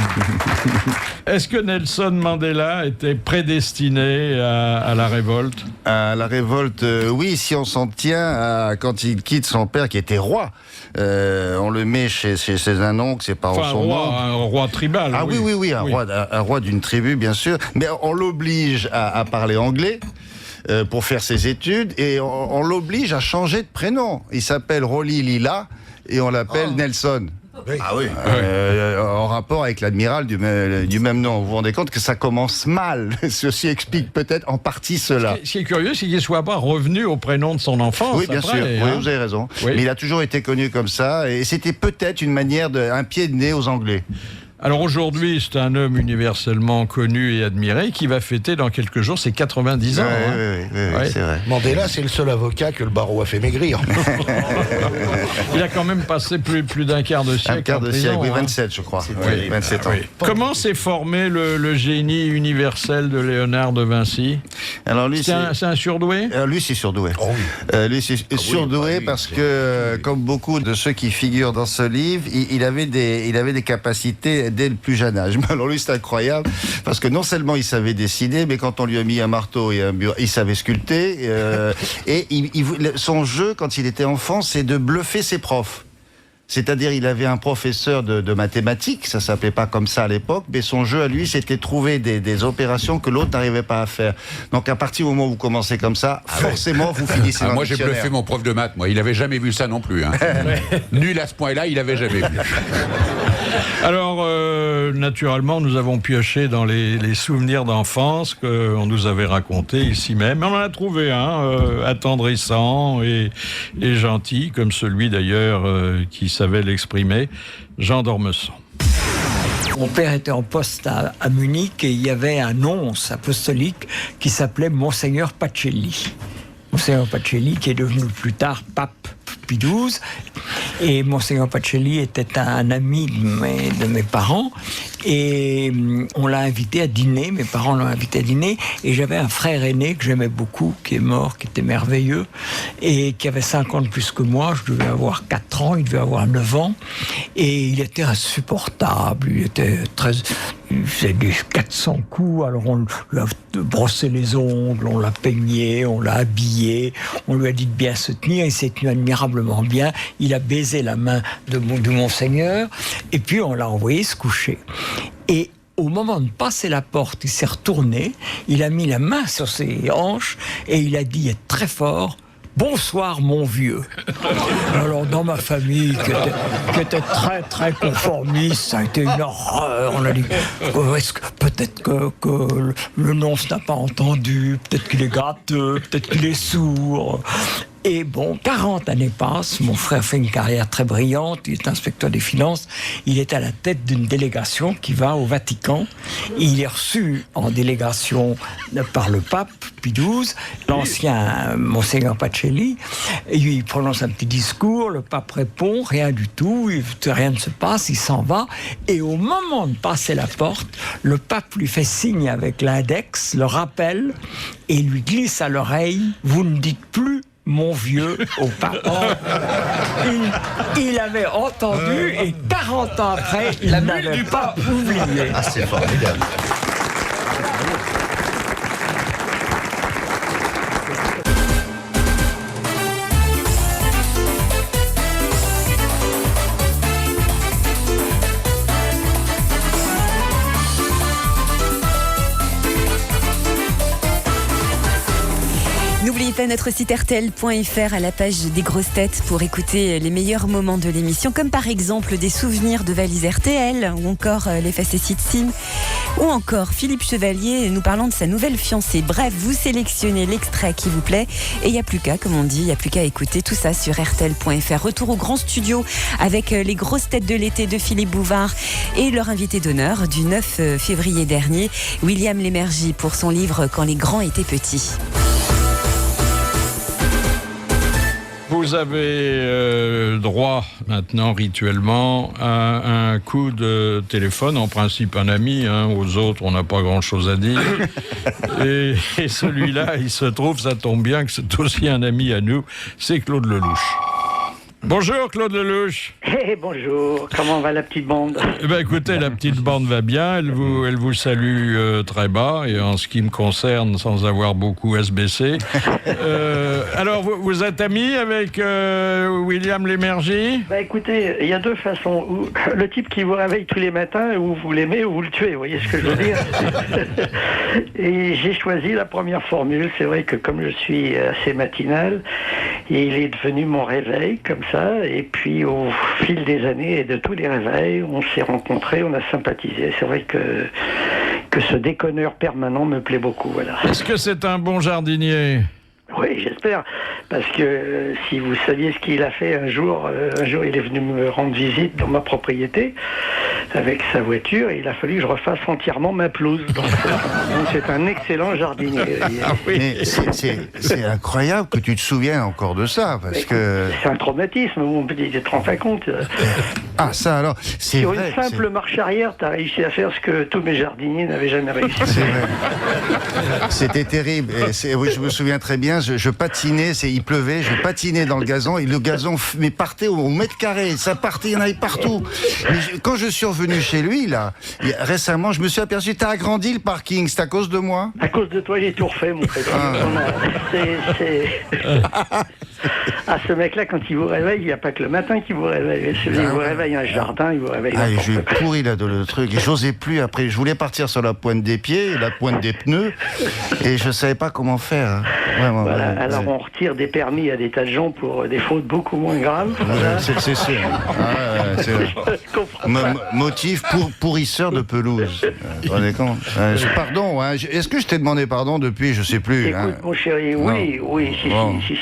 Est-ce que Nelson Mandela était prédestiné à la révolte? À la révolte, oui, si on s'en tient à quand il quitte son père qui était roi. On le met chez un oncle, ses parents Enfin, sont morts. un roi tribal. Ah oui, un roi d'une tribu, bien sûr. Mais on l'oblige à parler anglais pour faire ses études, et on l'oblige à changer de prénom. Il s'appelle Roli Lila et on l'appelle Nelson. Ah oui. En rapport avec l'admiral du même nom. Vous vous rendez compte que ça commence mal. Ceci explique peut-être en partie cela. Ce qui est curieux, c'est qu'il ne soit pas revenu au prénom de son enfance. Oui, bien après, sûr. hein. Oui, vous avez raison. Oui. Mais il a toujours été connu comme ça, et c'était peut-être une manière un pied de nez aux Anglais. Alors aujourd'hui, c'est un homme universellement connu et admiré qui va fêter dans quelques jours ses 90 ans. Oui, c'est vrai. Mandela, c'est le seul avocat que le barreau a fait maigrir. Il a quand même passé plus d'un quart de siècle. Un quart de siècle, oui, hein. 27 je crois. Oui, 27 ans. Comment s'est formé le génie universel de Léonard de Vinci? Alors lui, c'est un surdoué? Lui, c'est surdoué. Lui, c'est surdoué parce que, comme beaucoup de ceux qui figurent dans ce livre, il avait des capacités dès le plus jeune âge. Alors lui, c'est incroyable, parce que non seulement il savait dessiner, mais quand on lui a mis un marteau et un bureau, il savait sculpter. Et son jeu, quand il était enfant, c'est de bluffer ses profs. C'est-à-dire, il avait un professeur de mathématiques, ça s'appelait pas comme ça à l'époque, mais son jeu à lui, c'était trouver des opérations que l'autre n'arrivait pas à faire. Donc, à partir du moment où vous commencez comme ça, forcément, vous finissez dans le moi, j'ai dictionnaire. bluffé mon prof de maths, moi. Il avait jamais vu ça non plus. Hein. Nul à ce point-là, il avait jamais vu. Alors, naturellement, nous avons pioché dans les souvenirs d'enfance qu'on nous avait racontés ici même. On en a trouvé un attendrissant et gentil, comme celui d'ailleurs qui savait l'exprimer, Jean d'Ormesson. Mon père était en poste à Munich, et il y avait un nonce apostolique qui s'appelait Monseigneur Pacelli. Monseigneur Pacelli, qui est devenu plus tard pape Pie XII. Et Monseigneur Pacelli était un ami de mes parents, et on l'a invité à dîner, mes parents l'ont invité à dîner, et j'avais un frère aîné que j'aimais beaucoup, qui est mort, qui était merveilleux, et qui avait 5 ans de plus que moi. Je devais avoir 4 ans, il devait avoir 9 ans, et il était insupportable, il faisait des 400 coups, alors on lui a brossé les ongles, on l'a peigné, on l'a habillé, on lui a dit de bien se tenir, il s'est tenu admirablement bien, il a baisé la main de Monseigneur, et puis on l'a envoyé se coucher. Et au moment de passer la porte, il s'est retourné, il a mis la main sur ses hanches, et il a dit très fort: bonsoir mon vieux. Alors dans ma famille qui était très très conformiste, ça a été une horreur. On a dit est-ce que peut-être que le nonce n'a pas entendu, peut-être qu'il est gâteux, peut-être qu'il est sourd. Et bon, 40 années passent, mon frère fait une carrière très brillante, il est inspecteur des finances, il est à la tête d'une délégation qui va au Vatican. Il est reçu en délégation par le pape Pie XII, l'ancien Monseigneur Pacelli, et il prononce un petit discours, le pape répond, rien du tout, rien ne se passe, il s'en va, et au moment de passer la porte, le pape lui fait signe avec l'index, le rappelle, et lui glisse à l'oreille: vous ne dites plus mon vieux au pape. Il avait entendu, et 40 ans après, il n'avait pas oublié. Ah, c'est formidable. N'oubliez pas notre site rtl.fr à la page des grosses têtes pour écouter les meilleurs moments de l'émission, comme par exemple des souvenirs de valises RTL, ou encore les facéties de Sim, ou encore Philippe Chevalier nous parlant de sa nouvelle fiancée. Bref, vous sélectionnez l'extrait qui vous plaît, et il n'y a plus qu'à, comme on dit, il n'y a plus qu'à écouter tout ça sur rtl.fr. Retour au grand studio avec les grosses têtes de l'été de Philippe Bouvard et leur invité d'honneur du 9 février dernier, William Lémergie, pour son livre Quand les grands étaient petits. Vous avez droit maintenant rituellement à un coup de téléphone, en principe un ami, hein, aux autres on n'a pas grand-chose à dire. Et celui-là, il se trouve, ça tombe bien que c'est aussi un ami à nous, c'est Claude Lelouch. Bonjour Claude Lelouch. Bonjour, comment va la petite bande? Eh ben, écoutez, la petite bande va bien, elle vous salue très bas, et en ce qui me concerne, sans avoir beaucoup à se baisser. Alors, vous êtes ami avec William Lémergie? Écoutez, il y a deux façons. Le type qui vous réveille tous les matins, ou vous l'aimez ou vous le tuez, vous voyez ce que je veux dire? Et j'ai choisi la première formule. C'est vrai que comme je suis assez matinal, il est devenu mon réveil, comme ça, et puis au fil des années et de tous les réveils, on s'est rencontrés, on a sympathisé. C'est vrai que ce déconneur permanent me plaît beaucoup, voilà. Est-ce que c'est un bon jardinier? Oui, j'espère, parce que si vous saviez ce qu'il a fait un jour il est venu me rendre visite dans ma propriété avec sa voiture, et il a fallu que je refasse entièrement ma pelouse. Donc c'est un excellent jardinier. Mais c'est incroyable que tu te souviennes encore de ça, parce que... C'est un traumatisme, mon petit, tu te rends pas compte. Ah, ça alors, c'est Sur vrai. Une simple marche arrière, tu as réussi à faire ce que tous mes jardiniers n'avaient jamais réussi. C'est vrai. C'était terrible. Et oui, je me souviens très bien, je patinais, il pleuvait, je patinais dans le gazon, et le gazon partait au mètre carré, ça partait, il y en avait partout. Mais quand je suis revenu chez lui, là, récemment, je me suis aperçu, t'as agrandi le parking, c'est à cause de moi? À cause de toi, j'ai tout refait, mon frère. Ah, ce mec-là, quand il vous réveille, il n'y a pas que le matin qu'il vous réveille. Il vous réveille un jardin, il vous réveille j'ai pourri là, le truc. Et j'osais plus après. Je voulais partir sur la pointe des pieds, la pointe des pneus, et je savais pas comment faire. Hein. Vraiment, voilà. Alors on retire des permis à des tas de gens pour des fautes beaucoup moins graves. Voilà. C'est sûr. Motif pourrisseur de pelouse. Vous rendez compte? Pardon. Hein. Est-ce que je t'ai demandé pardon depuis? Je sais plus. Écoute, mon chéri, oui,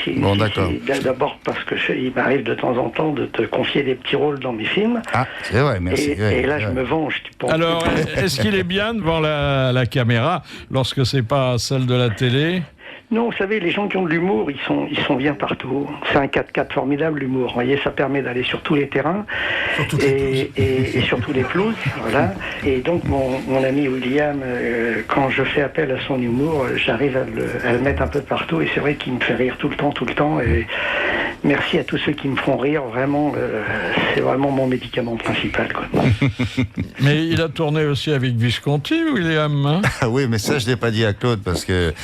si. Bon, d'accord. D'abord parce que il m'arrive de temps en temps de te confier des petits rôles dans mes films. Ah, c'est vrai, merci. Et là, je me venge. Alors, est-ce qu'il est bien devant la caméra lorsque c'est pas celle de la télé? Non, vous savez, les gens qui ont de l'humour, ils sont bien partout. C'est un 4x4 formidable, l'humour. Vous voyez, ça permet d'aller sur tous les terrains et sur tous les pelouses, voilà. Et donc, mon ami William, quand je fais appel à son humour, j'arrive à le mettre un peu partout, et c'est vrai qu'il me fait rire tout le temps. Et merci à tous ceux qui me font rire. Vraiment, c'est vraiment mon médicament principal, quoi. Mais il a tourné aussi avec Visconti, William, hein? Ah oui, mais ça, je ne l'ai pas dit à Claude, parce que...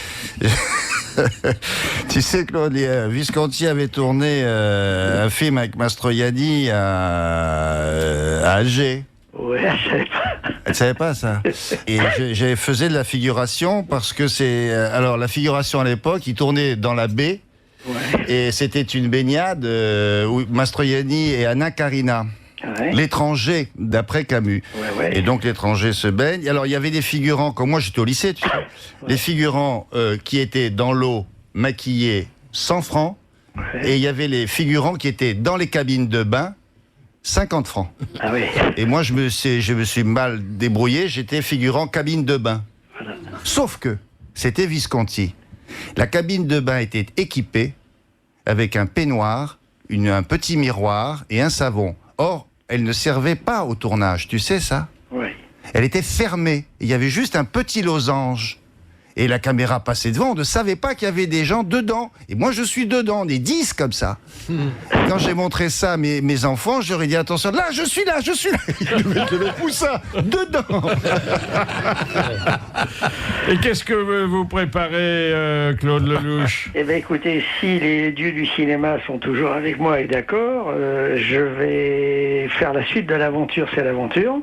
Tu sais, Claude, Visconti avait tourné un film avec Mastroianni à Alger. Ouais, je savais pas. Tu savais pas ça? Et j'ai faisais de la figuration parce que alors la figuration à l'époque, il tournait dans la baie. Ouais. Et c'était une baignade où Mastroianni et Anna Karina. Ouais. L'étranger, d'après Camus. Ouais. Et donc l'étranger se baigne. Alors il y avait des figurants, comme moi j'étais au lycée, tu sais. Ouais. Les figurants qui étaient dans l'eau, maquillés, 100 francs. Ouais. Et il y avait les figurants qui étaient dans les cabines de bain, 50 francs. Ah oui. Et moi je me suis mal débrouillé, j'étais figurant cabine de bain. Voilà. Sauf que c'était Visconti. La cabine de bain était équipée avec un peignoir, un petit miroir et un savon. Or, elle ne servait pas au tournage, tu sais ça? Oui. Elle était fermée, il y avait juste un petit losange. Et la caméra passait devant, on ne savait pas qu'il y avait des gens dedans. Et moi, je suis dedans, des 10 comme ça. Et quand j'ai montré ça à mes enfants, j'aurais dit, attention, là, je suis là. Je le pousse dedans. Et qu'est-ce que vous préparez, Claude Lelouch? Eh bien, écoutez, si les dieux du cinéma sont toujours avec moi et d'accord, je vais faire la suite de l'aventure, c'est l'aventure.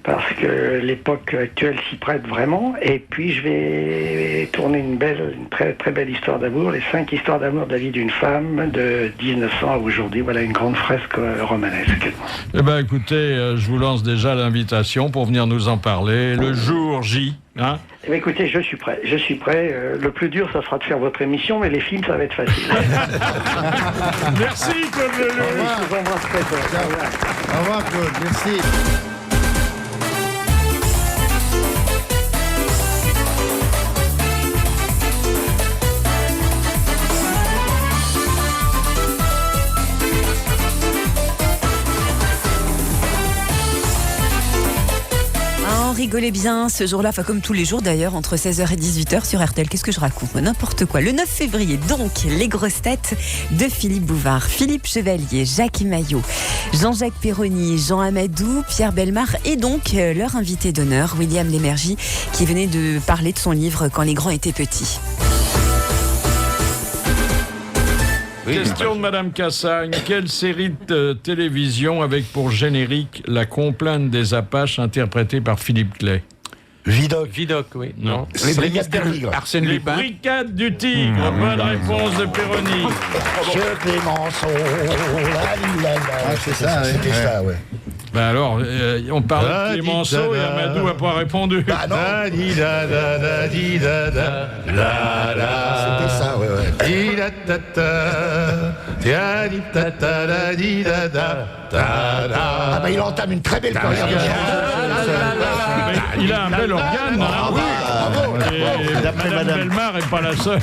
Parce que l'époque actuelle s'y prête vraiment. Et puis je vais tourner une très très belle histoire d'amour, les 5 histoires d'amour de la vie d'une femme de 1900 à aujourd'hui. Voilà une grande fresque romanesque. Eh bien écoutez, je vous lance déjà l'invitation pour venir nous en parler le jour J. Hein? Eh bien, écoutez, je suis prêt. Le plus dur, ça sera de faire votre émission, mais les films, ça va être facile. Merci Claude Lelouch. Je vous embrasse très fort. Au revoir Claude, merci. rigolez bien ce jour-là, enfin comme tous les jours d'ailleurs, entre 16h et 18h sur RTL. Qu'est-ce que je raconte? N'importe quoi. Le 9 février, donc, les grosses têtes de Philippe Bouvard, Philippe Chevalier, Jacques Maillot, Jean-Jacques Perroni, Jean Amadou, Pierre Bellemare et donc leur invité d'honneur, William Lémergie, qui venait de parler de son livre Quand les grands étaient petits. Question de Madame Cassagne. Quelle série de télévision avec pour générique La complainte des Apaches interprétée par Philippe Clay? Vidocq. Vidocq, oui. Non. Les Brigades du Tigre. Arsène Les Lupin. Brigades du Tigre. Bonne réponse de Perroni. Monsieur Clémenceau, c'est ça, c'était ça, ouais. Ben alors, on parle de Clémenceau et Amadou n'a pas répondu. Bah non. C'était ça, ouais, Ah bah il entame une très belle carrière. Il a un bel organe. Madame Bellemare n'est pas la seule.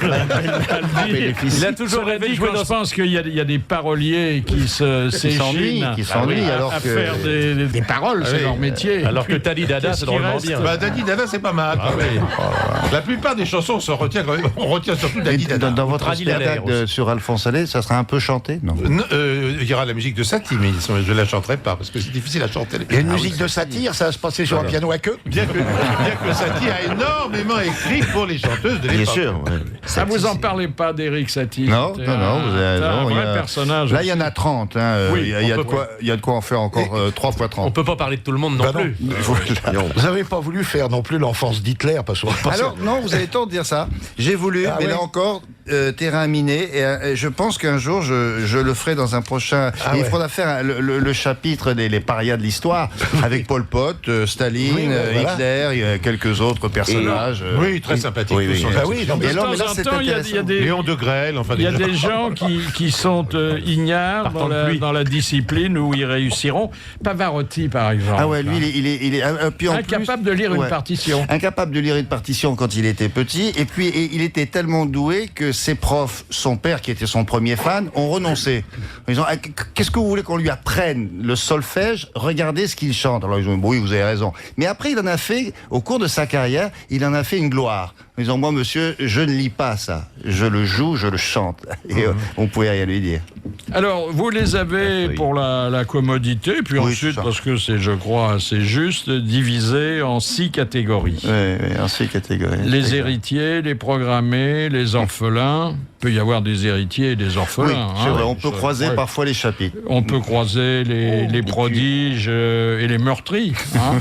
Il a toujours rêvé de jouer dans... Je pense qu'il y a des paroliers qui s'échinent à faire des paroles, c'est leur métier. Alors que Dadi Dada, c'est drôlement bien. Bah, Dadi Dada, c'est pas mal. La plupart des chansons, on retient quand même. On retient surtout Dadi Dada. Dans votre spectacle sur Alphonse Allais, ça sera un peu chanté, non? Il y aura la musique de Satie, mais je ne la chanterai pas, parce que c'est difficile à chanter. Il y a une musique de satire, ça va se passer sur un piano à queue. Bien que Satie a énormément écrit pour les chanteuses de l'époque. Bien sûr. Ouais. Ça, vous en parlez pas d'Éric Satie? Non, vous avez un vrai personnage. Là, il y en a 30. Oui, il y a de quoi en faire encore 3 fois 30. On peut pas parler de tout le monde non plus. Vous n'avez pas voulu faire non plus l'enfance d'Hitler, parce que... Alors, non, vous avez tort de dire ça. J'ai voulu, mais là encore, terrain miné. Et je pense qu'un jour, je le ferai dans un prochain... il faudra faire le chapitre des parias de l'histoire, avec Pol Pot, Staline, Hitler, quelques autres personnages. Oui, très sympathiques. Léon de Grelle, enfin... Il y a des gens qui sont ignares dans la discipline où ils réussiront. Pavarotti, par exemple. Ah ouais, lui, il est incapable de lire une partition. Incapable de lire une partition quand il était petit. Et puis, il était tellement doué que ses profs, son père, qui était son premier fan, ont renoncé. Ils ont dit, qu'est-ce que vous voulez qu'on lui apprenne? Le solfège, regardez ce qu'il chante. Alors ils ont dit, oui, vous avez raison. Mais après, il en a fait, au cours de sa carrière, il en a fait une gloire. Ils disant, moi, monsieur, je ne lis pas ça. Je le joue, je le chante. Et on pouvait rien lui dire. Alors, vous les avez pour la commodité, puis ensuite, parce que c'est, je crois, assez juste, divisés en 6 catégories. Oui, en 6 catégories. Les héritiers, les programmés, les orphelins. Il peut y avoir des héritiers et des orphelins. Oui, c'est vrai, on peut croiser parfois les chapitres. On peut croiser les prodiges et les meurtris. Hein.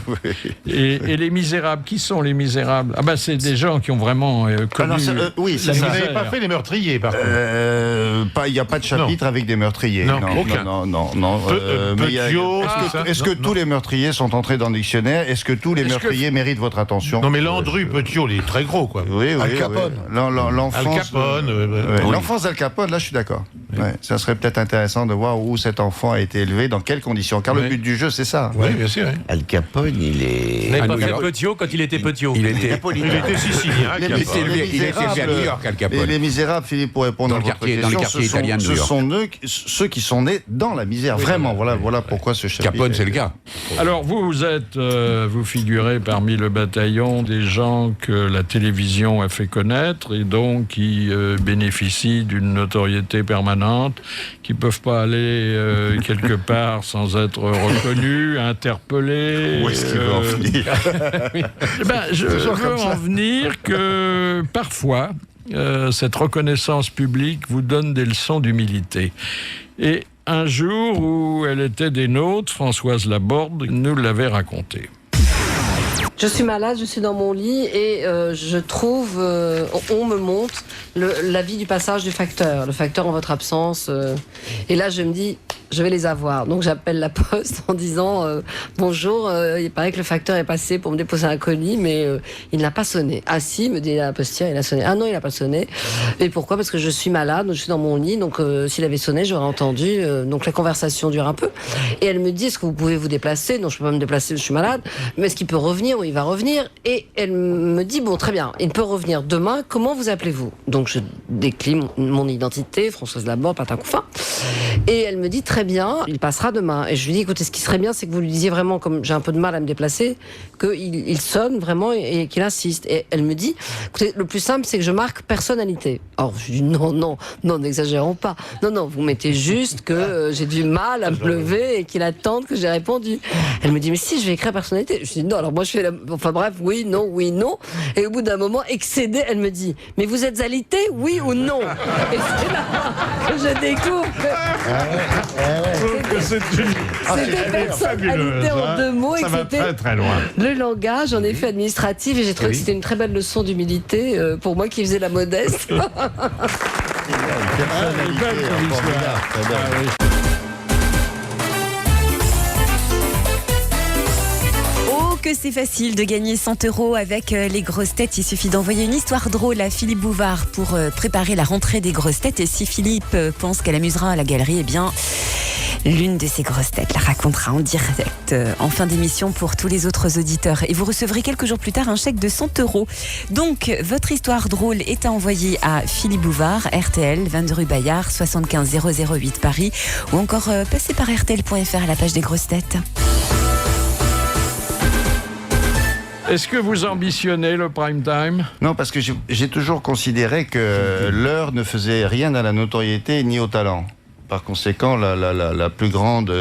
Et les misérables. Qui sont les misérables? Ah ben, c'est des gens qui ont vraiment connu oui, vous n'avez pas fait les meurtriers, par contre. Il n'y a pas de chapitre avec des meurtriers. Non. Est-ce que tous les meurtriers sont entrés dans le dictionnaire? Est-ce que tous les meurtriers méritent votre attention? Non, mais Landru, Petiot, il est très gros, quoi. Oui, Al Capone. L'enfance... Al Capone, l'enfance d'Al Capone, là, je suis d'accord. Ça serait peut-être intéressant de voir où cet enfant a été élevé, dans quelles conditions. Car le but du jeu, c'est ça. Oui, bien sûr. Al Capone, il est... Vous n'avez pas fait Petiot quand il était Petiot? Il était sicilien. Il était élevé à New York, Al Capone. Et les misérables, Philippe, pour répondre à votre question, dans le quartier italien de New York. Ce sont ceux qui sont nés dans la misère. Vraiment, voilà pourquoi ce chapitre... Capone, c'est le gars. Alors, vous figurez parmi le bataillon des gens que la télévision a fait connaître et donc qui bénéficient d'une notoriété permanente, qui ne peuvent pas aller quelque part sans être reconnus, interpellés. Où est-ce qu'il veut en venir? Je veux en venir que parfois, cette reconnaissance publique vous donne des leçons d'humilité. Et un jour où elle était des nôtres, Françoise Laborde nous l'avait raconté. Je suis malade, je suis dans mon lit et je trouve, on me montre l'avis du passage du facteur. Le facteur en votre absence. Et là, je me dis, je vais les avoir. Donc, j'appelle la poste en disant, bonjour, il paraît que le facteur est passé pour me déposer un colis, mais il n'a pas sonné. Ah si, me dit la postière, il a sonné. Ah non, il n'a pas sonné. Et pourquoi? Parce que je suis malade, je suis dans mon lit, donc s'il avait sonné, j'aurais entendu. Donc, la conversation dure un peu. Et elle me dit, est-ce que vous pouvez vous déplacer? Non, je ne peux pas me déplacer, je suis malade. Mais est-ce qu'il peut revenir? Oui, il va revenir. Et elle me dit, bon, très bien, il peut revenir demain, comment vous appelez-vous? Donc, je décris mon identité, Françoise Laborde, Patin Couffin. Et elle me dit très bien, il passera demain. Et je lui dis, écoutez, ce qui serait bien, c'est que vous lui disiez vraiment, comme j'ai un peu de mal à me déplacer, qu'il sonne vraiment et qu'il insiste. Et elle me dit, écoutez, le plus simple, c'est que je marque personnalité. Alors je lui dis, non, n'exagérons pas. Non, vous mettez juste que j'ai du mal à me lever et qu'il attende que j'ai répondu. Elle me dit, mais si, je vais écrire personnalité. Je lui dis, non, alors moi je fais enfin bref, oui, non. Et au bout d'un moment, excédée, elle me dit, mais vous êtes alité, oui ou non? Et c'est là que je découvre que c'était personnalité en 2 mots et que c'était très loin. Le langage, en effet, administratif. Et j'ai trouvé que c'était une très belle leçon d'humilité pour moi qui faisais la modeste. Oh, que c'est facile de gagner 100 € avec les grosses têtes. Il suffit d'envoyer une histoire drôle à Philippe Bouvard pour préparer la rentrée des grosses têtes. Et si Philippe pense qu'elle amusera à la galerie, eh bien, l'une de ces grosses têtes la racontera en direct en fin d'émission pour tous les autres auditeurs. Et vous recevrez quelques jours plus tard un chèque de 100 €. Donc, votre histoire drôle est à envoyer à Philippe Bouvard, RTL, 22 rue Bayard, 75 008 Paris, ou encore passer par rtl.fr à la page des grosses têtes. Est-ce que vous ambitionnez le prime time? Non, parce que j'ai toujours considéré que l'heure ne faisait rien à la notoriété ni au talent. Par conséquent, la plus grande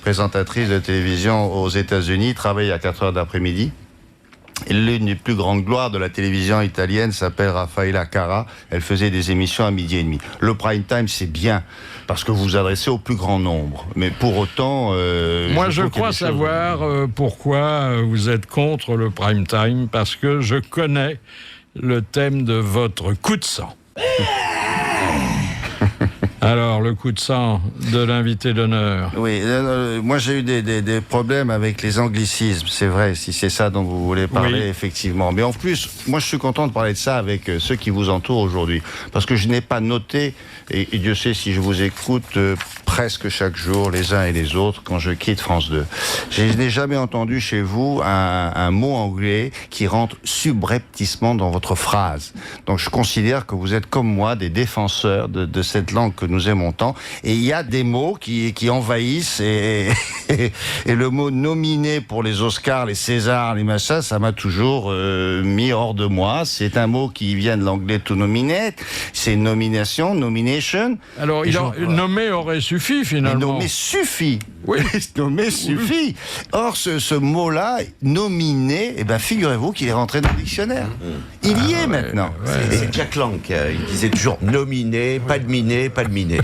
présentatrice de télévision aux États-Unis travaille à 4 heures d'après-midi. Et l'une des plus grandes gloires de la télévision italienne s'appelle Raffaella Carrà. Elle faisait des émissions à 12h30. Le prime time, c'est bien, parce que vous vous adressez au plus grand nombre. Mais pour autant... Moi, je crois savoir pourquoi vous êtes contre le prime time, parce que je connais le thème de votre coup de sang. Alors, le coup de sang de l'invité d'honneur. Oui, moi j'ai eu des problèmes avec les anglicismes, c'est vrai, si c'est ça dont vous voulez parler, effectivement. Mais en plus, moi je suis content de parler de ça avec ceux qui vous entourent aujourd'hui. Parce que je n'ai pas noté, et Dieu sait si je vous écoute presque chaque jour, les uns et les autres, quand je quitte France 2. Je n'ai jamais entendu chez vous un mot anglais qui rentre subrepticement dans votre phrase. Donc je considère que vous êtes comme moi des défenseurs de cette langue que nous aimons tant. Et il y a des mots qui envahissent et le mot nominé pour les Oscars, les Césars, les machins, ça m'a toujours mis hors de moi. C'est un mot qui vient de l'anglais to nominate. C'est nomination, nomination. Alors, nommer aurait suffi finalement. Mais nommer suffit. Oui. Nommer suffit. Or, ce mot-là, nominé, eh ben, figurez-vous qu'il est rentré dans le dictionnaire. Il y est maintenant. C'est Jack Lang qui disait toujours nominé, pas de miné, pas de miné.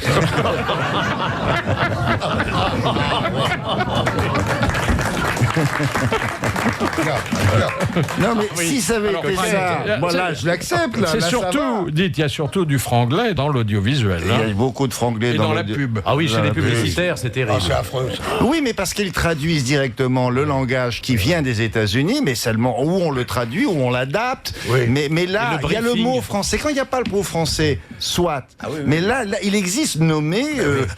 Non mais si ça avait été ça, moi là je l'accepte. C'est surtout, dites, il y a surtout du franglais dans l'audiovisuel. Il y a beaucoup de franglais dans la pub. Ah oui, chez les publicitaires, c'est terrible. C'est affreux. Oui, mais parce qu'ils traduisent directement le langage qui vient des États-Unis, mais seulement où on le traduit, où on l'adapte. Oui. Mais là, il y a le mot français. Quand il n'y a pas le mot français, soit. Mais là, il existe nommé.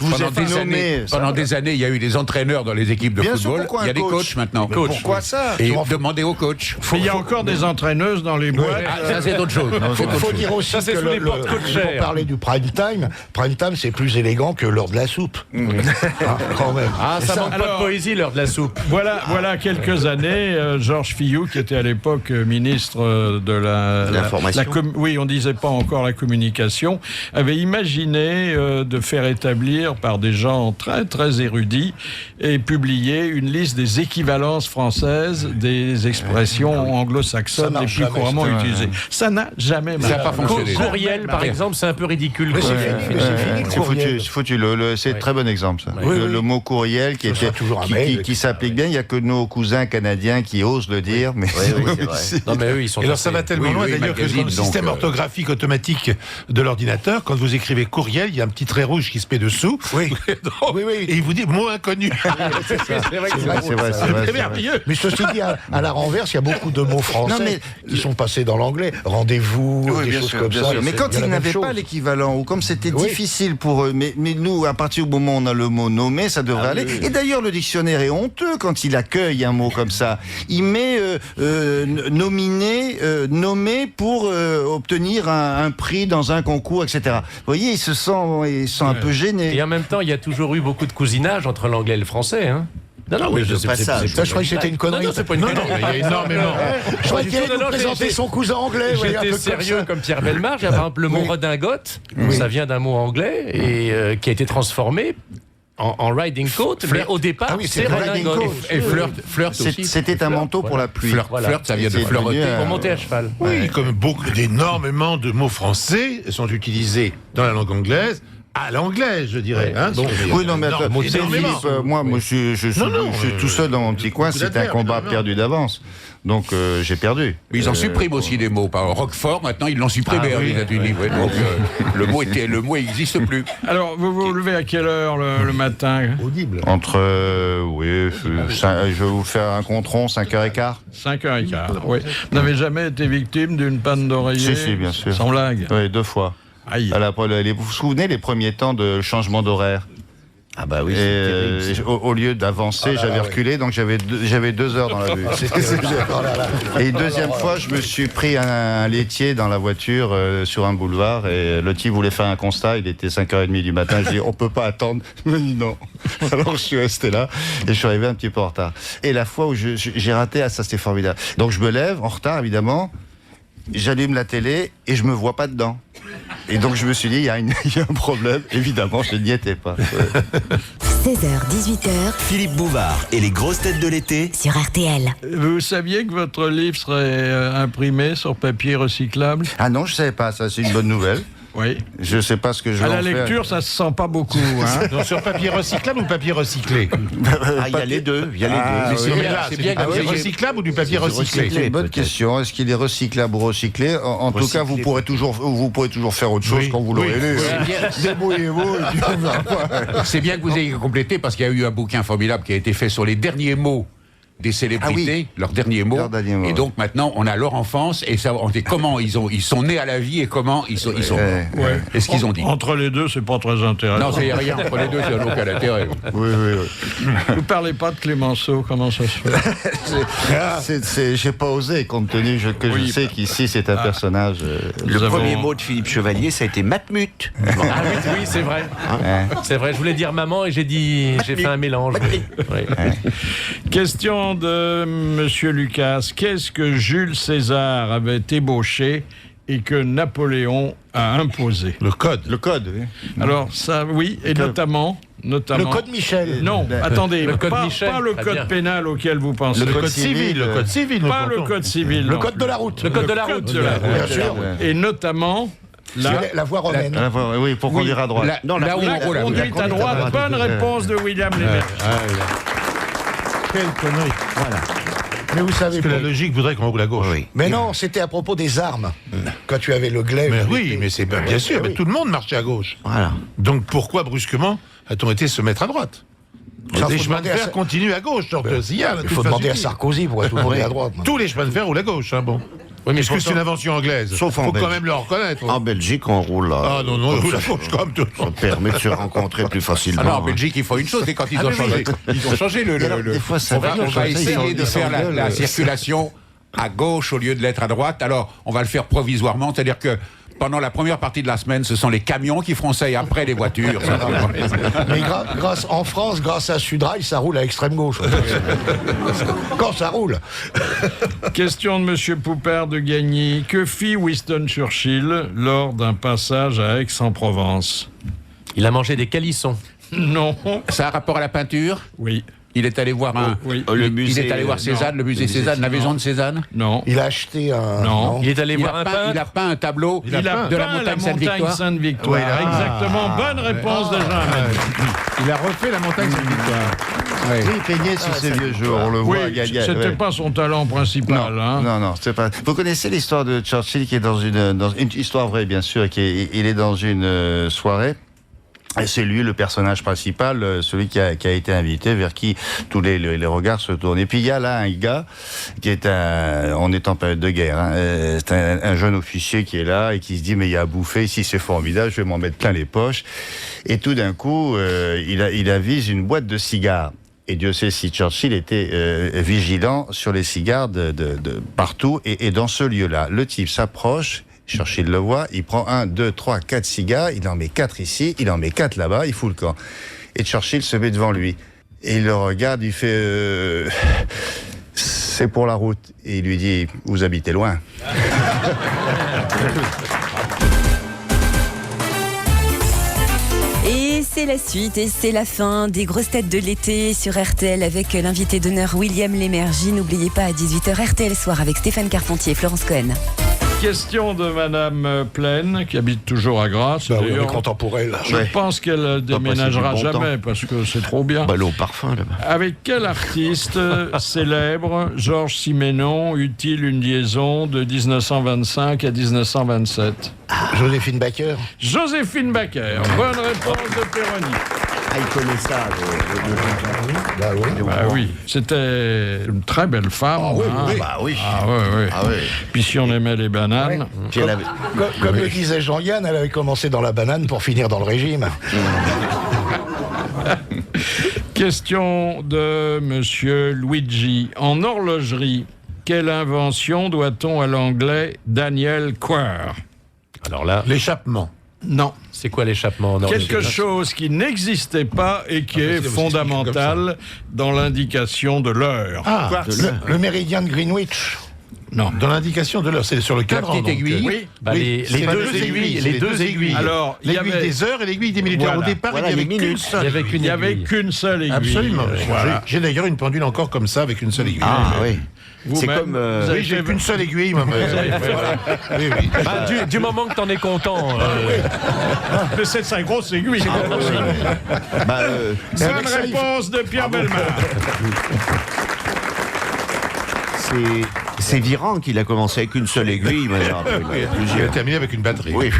Vous êtes nommé. Pendant des années, il y a eu des entraîneurs dans les équipes de football. Il y a des coachs maintenant. Pourquoi ça? Et demandez aux coachs. Mais il y a encore des entraîneuses dans les boîtes. Ça, c'est autre chose. Il faut dire aussi que pour parler du prime time, c'est plus élégant que l'heure de la soupe. Quand même. Ah, ça manque pas de poésie, l'heure de la soupe. Voilà quelques années, Georges Fillou, qui était à l'époque ministre de l'information. Oui, on disait pas encore la communication, avait imaginé de faire établir par des gens très très érudits et publier une liste des équivalences françaises des expressions anglo-saxonnes les plus couramment utilisées. Ça n'a jamais marché. Ça n'a pas fonctionné. Courriel, par exemple, c'est un peu ridicule. C'est foutu. C'est un très bon exemple, ça. Le mot courriel qui s'applique bien. Il n'y a que nos cousins canadiens qui osent le dire. Mais non, mais eux, ils sont. Et alors, ça va tellement loin d'ailleurs que dans le système orthographique automatique de l'ordinateur, quand vous écrivez courriel, il y a un petit trait rouge qui se met dessous. Et il vous dit mot inconnu. C'est vrai. Mais ceci dit à la renverse, il y a beaucoup de mots français qui sont passés dans l'anglais. Rendez-vous, des choses comme ça. Mais quand ils n'avaient pas l'équivalent, ou comme c'était difficile pour eux, mais nous, à partir du moment où on a le mot nommé, ça devrait aller. Oui. Et d'ailleurs, le dictionnaire est honteux quand il accueille un mot comme ça. Il met nommé pour obtenir un prix dans un concours, etc. Vous voyez, ils se sentent un peu gênés. Et en même temps, il y a toujours eu beaucoup de cousinage entre l'anglais et le français. Hein. Non, mais je croyais que c'était une connerie. Non, c'est pas une connerie. Il y a énormément. Je croyais qu'il allait nous présenter son cousin anglais. J'étais sérieux comme Pierre Bellemare. J'avais le mot redingote. Ça vient d'un mot anglais et qui a été transformé en riding coat, mais au départ, c'est redingote. Et flirt aussi. C'était un manteau pour la pluie. Flirt, ça vient de fleureter. Pour monter à cheval. Oui, comme énormément de mots français sont utilisés dans la langue anglaise, à l'anglais, je dirais. Hein, oui, non, mais attends, Philippe, moi, je suis tout seul dans mon petit coin, c'était un combat perdu d'avance. Donc, j'ai perdu. Mais ils en suppriment aussi des mots. Par Roquefort, maintenant, ils l'ont supprimé aux États-Unis. Donc, le mot n'existe plus. Alors, vous vous levez à quelle heure le matin? Audible. Entre, je vais vous faire un compte rond, 5h15. 5h15, oui. Vous n'avez jamais été victime d'une panne d'oreiller? Si, bien sûr. Sans blague? Oui, 2 fois. Aïe. Vous vous souvenez les premiers temps de changement d'horaire? Ah bah oui, au lieu d'avancer, j'avais reculé, donc j'avais 2 heures dans la vue. Et une deuxième fois, je me suis pris un laitier dans la voiture sur un boulevard, et le type voulait faire un constat, il était 5h30 du matin, je dis on peut pas attendre. Il m'a dit non. Alors je suis resté là, et je suis arrivé un petit peu en retard. Et la fois où j'ai raté, ça c'était formidable. Donc je me lève, en retard évidemment, j'allume la télé, et je me vois pas dedans. Et donc je me suis dit, il y a un problème. Évidemment, je n'y étais pas. 16h, 18h. Philippe Bouvard et les grosses têtes de l'été sur RTL. Vous saviez que votre livre serait imprimé sur papier recyclable? Ah non, je ne savais pas, ça c'est une bonne nouvelle. Oui. Je ne sais pas ce que je vais en faire. À la lecture, ça se sent pas beaucoup. Hein. Donc, sur papier recyclable ou papier recyclé? Il y a les deux. C'est bien du papier recyclable ou du papier recyclé? C'est une bonne question. Est-ce qu'il est recyclable ou recyclé? En tout cas, vous pourrez toujours faire autre chose quand vous l'aurez lu. Débrouillez-vous. C'est bien que vous ayez complété parce qu'il y a eu un bouquin formidable qui a été fait sur les derniers mots des célébrités, leurs derniers mots. Et donc maintenant, on a leur enfance et ça, on sait comment ils sont nés à la vie et comment ils sont morts. Et ce qu'ils ont dit. Entre les deux, c'est pas très intéressant. Non, c'est rien. Entre les deux, c'est aucun intérêt. Oui. Vous parlez pas de Clémenceau, comment ça se fait? J'ai pas osé, compte tenu que je sais qu'ici c'est un personnage. Le premier mot de Philippe Chevalier, ça a été Matmut. Ah oui, c'est vrai. C'est vrai, je voulais dire maman et j'ai fait un mélange. Question de Monsieur Lucas. Qu'est-ce que Jules César avait ébauché et que Napoléon a imposé? Le code. Oui. Alors ça, oui, et notamment... Le code Michel. Non, attendez, le code pas Michel, le code pénal auquel vous pensez. Le code civil. Pas le code civil. Le code de la route. Le code de la route. Bien sûr. Et notamment... La voie romaine. Oui, pour conduire à droite. La conduite à droite. Bonne réponse de William Lémergie. Quelle connerie. Voilà. Mais vous savez, parce que la logique voudrait qu'on roule à gauche. Oui. Mais non, c'était à propos des armes. Quand tu avais le glaive. Mais oui, mais c'est bien sûr. Mais tout le monde marchait à gauche. Voilà. Donc pourquoi brusquement a-t-on été se mettre à droite? Les chemins de fer continuent à gauche. Il faut demander à Sarkozy pour être tourné à droite. Tous les chemins de fer roulent à gauche. Bon. Oui, mais est-ce que c'est une invention anglaise? Sauf en Belgique. Faut quand même le reconnaître. En Belgique, on roule là. Ah non, on roule à gauche comme tout. Ça permet de se rencontrer plus facilement. Ah non, en Belgique, il faut une chose, c'est quand ils ont changé. Ils ont changé le. Des fois, ça on va essayer de faire la circulation à gauche au lieu de l'être à droite. Alors, on va le faire provisoirement, c'est-à-dire que pendant la première partie de la semaine, ce sont les camions qui feront ça et après les voitures. Mais en France, grâce à Sudrail, ça roule à extrême gauche. Quand ça roule. Question de Monsieur Poupard de Gagny. Que fit Winston Churchill lors d'un passage à Aix-en-Provence? Il a mangé des calissons. Non. Ça a un rapport à la peinture? Oui. Il est allé voir le musée. Il est allé voir Cézanne, le musée Cézanne, la maison de Cézanne? Non. Il a acheté un. Non. Il est allé voir un peintre. Il a peint un tableau de la montagne Sainte-Victoire. Exactement. Bonne réponse de Jean. Il a refait la montagne Sainte-Victoire. Oui, il peignait sur ses vieux jours, on le voit. C'était pas son talent principal. Non, c'est pas. Vous connaissez l'histoire de Churchill qui est dans une histoire vraie, bien sûr, il est dans une soirée. Et c'est lui le personnage principal, celui qui a été invité, vers qui tous les regards se tournent. Et puis il y a là un gars qui est on est en période de guerre, hein, c'est un jeune officier qui est là et qui se dit mais il y a à bouffer ici, c'est formidable, je vais m'en mettre plein les poches. Et tout d'un coup, il avise une boîte de cigares. Et Dieu sait si Churchill était vigilant sur les cigares de partout et dans ce lieu-là. Le type s'approche. Churchill le voit, il prend 1, 2, 3, 4 cigares, il en met 4 ici, il en met 4 là-bas, il fout le camp. Et Churchill se met devant lui. Et il le regarde, il fait c'est pour la route. Et il lui dit, vous habitez loin. Et c'est la suite et c'est la fin des grosses têtes de l'été sur RTL avec l'invité d'honneur William Lémergie. N'oubliez pas à 18h RTL Soir avec Stéphane Carpentier et Florence Cohen. Question de Madame Plaine, qui habite toujours à Grasse. Bah oui, on est content pour elle. Je pense qu'elle déménagera jamais, parce que c'est trop bien. Bah, au parfum, là-bas. Avec quel artiste célèbre Georges Simenon eut-il une liaison de 1925 à 1927 ? Joséphine Baker. Joséphine Baker. Bonne réponse de Péroni. Ah, il connaît ça, Bah oui. Bah oui, c'était une très belle femme. Ah oui, hein. oui. Bah oui. Ah oui, oui. Ah oui. Puis si on aimait les bananes... Puis elle avait- Comme le disait Jean-Yann, elle avait commencé dans la banane pour finir dans le régime. Question de Monsieur Luigi. En horlogerie, quelle invention doit-on à l'anglais Daniel Quare ? Alors là, L'échappement. Non. c'est quoi l'échappement en horlogerie? Quelque chose qui n'existait pas et qui est fondamental dans l'indication de l'heure. Ah, le méridien de Greenwich. Non. Dans l'indication de l'heure, c'est sur le cadran. petite aiguille. Oui. Bah, Oui, les c'est deux aiguilles. Les deux aiguilles. Alors, il y L'aiguille avait- des heures et l'aiguille des minutes. Voilà. Au départ, Voilà, il n'y les avait qu'une minutes. seule. Il y avait Il n'y avait aiguille. qu'une seule aiguille. Absolument. Voilà. J'ai d'ailleurs une pendule encore comme ça, avec une seule aiguille. Ah oui. C'est Vous-même, comme. vous avez Oui, j'ai fait- qu'une seule aiguille, moi. Voilà. Oui, oui. Bah, du moment que t'en es content. Mais c'est sa grosse aiguille. Bah, Bonne réponse de Pierre Bellemare. c'est Viran qu'il a commencé avec une seule aiguille. Mais non, Il a terminé avec une batterie. Oui.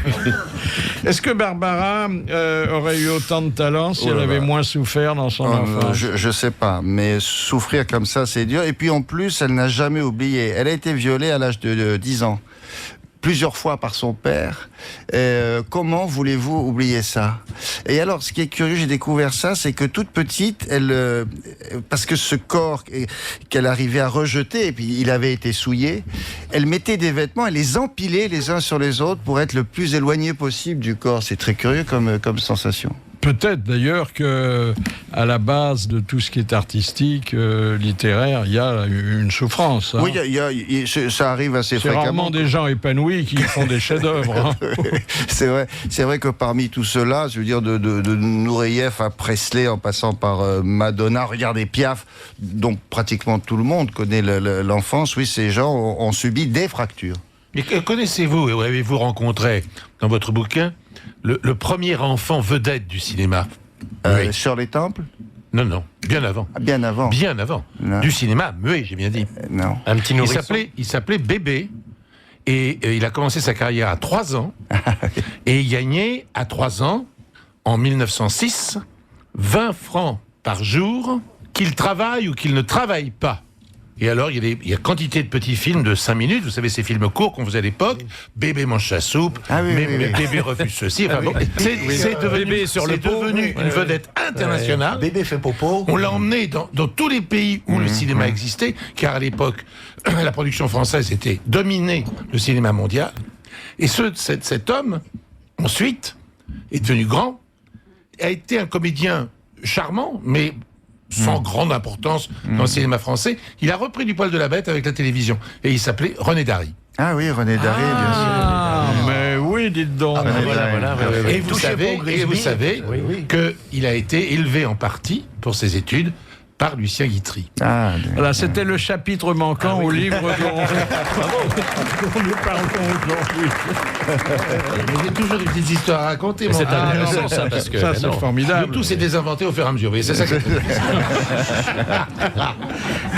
Est-ce que Barbara aurait eu autant de talent si Oh là elle avait là. moins souffert dans son enfance? Je sais pas, mais souffrir comme ça, c'est dur. Et puis en plus, elle n'a jamais oublié. Elle a été violée à l'âge de 10 ans. Plusieurs fois par son père. Comment voulez-vous oublier ça? Et alors, ce qui est curieux, j'ai découvert ça, c'est que toute petite, elle, parce que ce corps qu'elle arrivait à rejeter, et puis il avait été souillé, elle mettait des vêtements, elle les empilait les uns sur les autres pour être le plus éloigné possible du corps. C'est très curieux comme sensation. Peut-être d'ailleurs que à la base de tout ce qui est artistique, littéraire, il y a une souffrance. Hein. Oui, ça arrive assez C'est fréquemment. rarement des gens épanouis qui font des chefs-d'œuvre. Hein. C'est vrai que parmi tout cela, je veux dire de Nureyev à Presley, en passant par Madonna, regardez Piaf, dont pratiquement tout le monde connaît l'enfance. Oui, ces gens ont subi des fractures. Mais connaissez-vous, et avez-vous rencontré dans votre bouquin, le premier enfant vedette du cinéma? Shirley Temple? Non, bien avant. Bien avant. Bien avant. Non. Du cinéma muet, j'ai bien dit. Non. Un petit nourrisson. Il s'appelait Bébé, et il a commencé sa carrière à 3 ans, et il gagnait à 3 ans, en 1906, 20 francs par jour, qu'il travaille ou qu'il ne travaille pas. Et alors, il y a quantité de petits films de 5 minutes, vous savez, ces films courts qu'on faisait à l'époque, Bébé mange sa soupe, Bébé refuse ceci, enfin bon, c'est devenu, Bébé sur le pot. devenu une vedette internationale. Bébé fait popo. On l'a emmené dans tous les pays où le cinéma existait, car à l'époque, la production française était dominée le cinéma mondial. Et cet homme, ensuite, est devenu grand, a été un comédien charmant, mais sans grande importance dans le cinéma français. Il a repris du poil de la bête avec la télévision. Et il s'appelait René Dary. Ah oui, René Dary, bien sûr. Ah, mais oui, dites donc. Et vous savez qu'il a été élevé en partie pour ses études par Lucien Guitry. Voilà, c'était le chapitre manquant au livre dont nous parlons aujourd'hui. J'ai toujours des petites histoires à raconter. Mais c'est intéressant, ça, parce que- Ça, mais c'est non. formidable. Le tout s'est désinventé au fur et à mesure. Vous voyez, c'est ça que...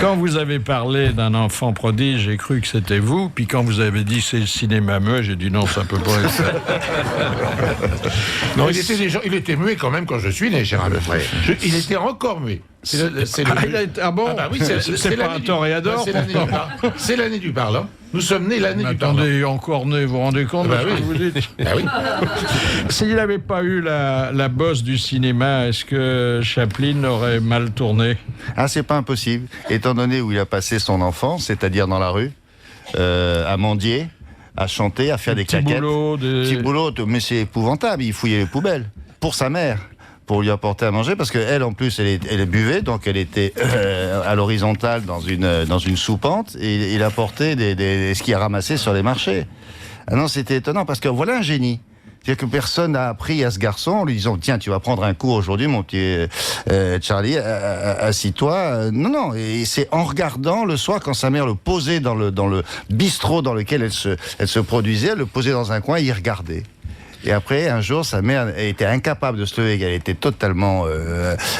Quand vous avez parlé d'un enfant prodige, j'ai cru que c'était vous. Puis quand vous avez dit c'est le cinéma muet, j'ai dit non, ça peut pas être ça. Non, il était muet quand même quand je suis né, Gérard Lefray. Il était encore muet. Bon, bah oui, c'est pas un toréador. C'est l'année du parlant. Nous sommes nés l'année du parlant. Attendez, encore né, vous vous rendez compte de ce que vous dites? Oui. S'il n'avait pas eu la bosse du cinéma, est-ce que Chaplin aurait mal tourné? Ah, c'est pas impossible. Étant donné où il a passé son enfance, c'est-à-dire dans la rue, à mendier, à chanter, à faire des claquettes. Petit boulot, mais c'est épouvantable. Il fouillait les poubelles. Pour sa mère. Pour lui apporter à manger, parce qu'elle, en plus, elle buvait, donc elle était à l'horizontale dans une soupente, et il apportait ce qu'il a ramassé sur les marchés. Ah non, c'était étonnant, parce que voilà un génie. C'est-à-dire que personne n'a appris à ce garçon en lui disant « Tiens, tu vas prendre un cours aujourd'hui, mon petit Charlie, assis-toi. » Non, et c'est en regardant le soir, quand sa mère le posait dans le bistrot dans lequel elle se produisait, elle le posait dans un coin, et il regardait. Et après, un jour, sa mère était incapable de se lever, elle était totalement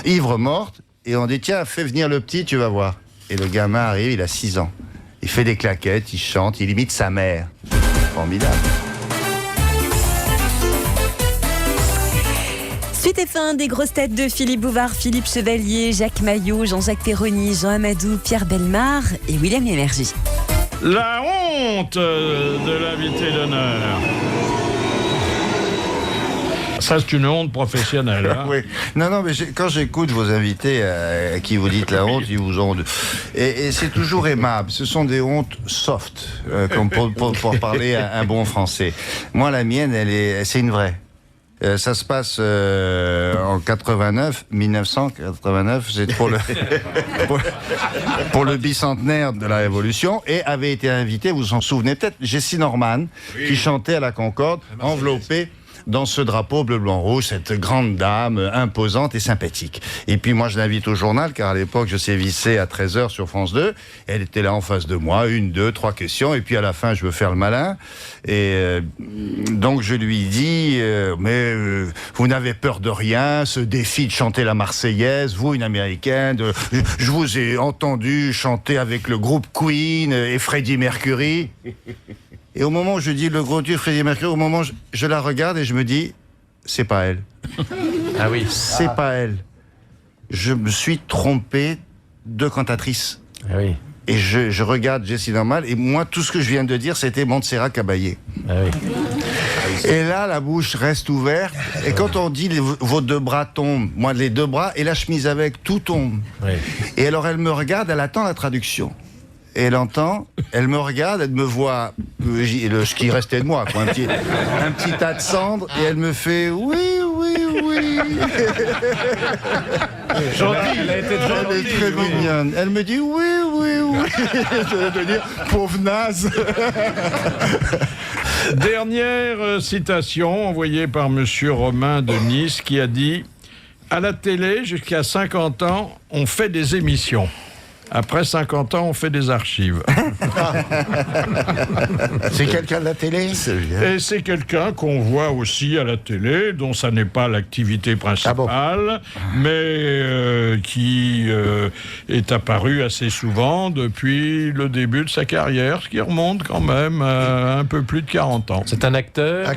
ivre-morte. Et on dit, tiens, fais venir le petit, tu vas voir. Et le gamin arrive, il a 6 ans. Il fait des claquettes, il chante, il imite sa mère. Formidable. Suite et fin des grosses têtes de Philippe Bouvard, Philippe Chevalier, Jacques Maillot, Jean-Jacques Perroni, Jean Amadou, Pierre Bellemare et William Lémergie. La honte de l'invité d'honneur. Ça, c'est une honte professionnelle. Hein. Oui. Non, mais quand j'écoute vos invités à qui vous dites la honte, ils vous ont... Et c'est toujours aimable. Ce sont des hontes soft, comme pour parler un bon français. Moi, la mienne, c'est une vraie. Ça se passe en 1989, c'est pour le bicentenaire de la Révolution, et avait été invité, vous vous en souvenez peut-être, Jessie Norman, qui chantait à la Concorde, enveloppée dans ce drapeau bleu, blanc, rouge, cette grande dame imposante et sympathique. Et puis moi, je l'invite au journal, car à l'époque, je sévissais à 13h sur France 2. Elle était là en face de moi, 1, 2, 3 questions, et puis à la fin, je veux faire le malin. Et donc, je lui dis, vous n'avez peur de rien, ce défi de chanter la Marseillaise, vous, une Américaine, je vous ai entendu chanter avec le groupe Queen et Freddie Mercury. Et au moment où je dis le gros Dieu Freddie Mercury, au moment où je la regarde et je me dis, c'est pas elle. Ah oui. C'est pas elle. Je me suis trompé de cantatrice. Ah oui. Et je regarde Jessie Norman, et moi, tout ce que je viens de dire, c'était Montserrat Caballé. Ah oui. Et là, la bouche reste ouverte. Et quand on dit vos 2 bras tombent, moi, les 2 bras, et la chemise avec, tout tombe. Oui. Et alors, elle me regarde, elle attend la traduction. Et elle entend, elle me regarde, elle me voit, ce qui restait de moi, quoi, un petit tas de cendres, et elle me fait oui. Gentille, elle a été gentille. Elle est très mignonne. Elle me dit oui. Je veux dire, pauvre naze. Dernière citation envoyée par monsieur Romain de Nice qui a dit « À la télé, jusqu'à 50 ans, on fait des émissions. Après 50 ans, on fait des archives. » C'est quelqu'un de la télé? Et c'est quelqu'un qu'on voit aussi à la télé, dont ça n'est pas l'activité principale, mais qui est apparu assez souvent depuis le début de sa carrière, ce qui remonte quand même à un peu plus de 40 ans. C'est un acteur?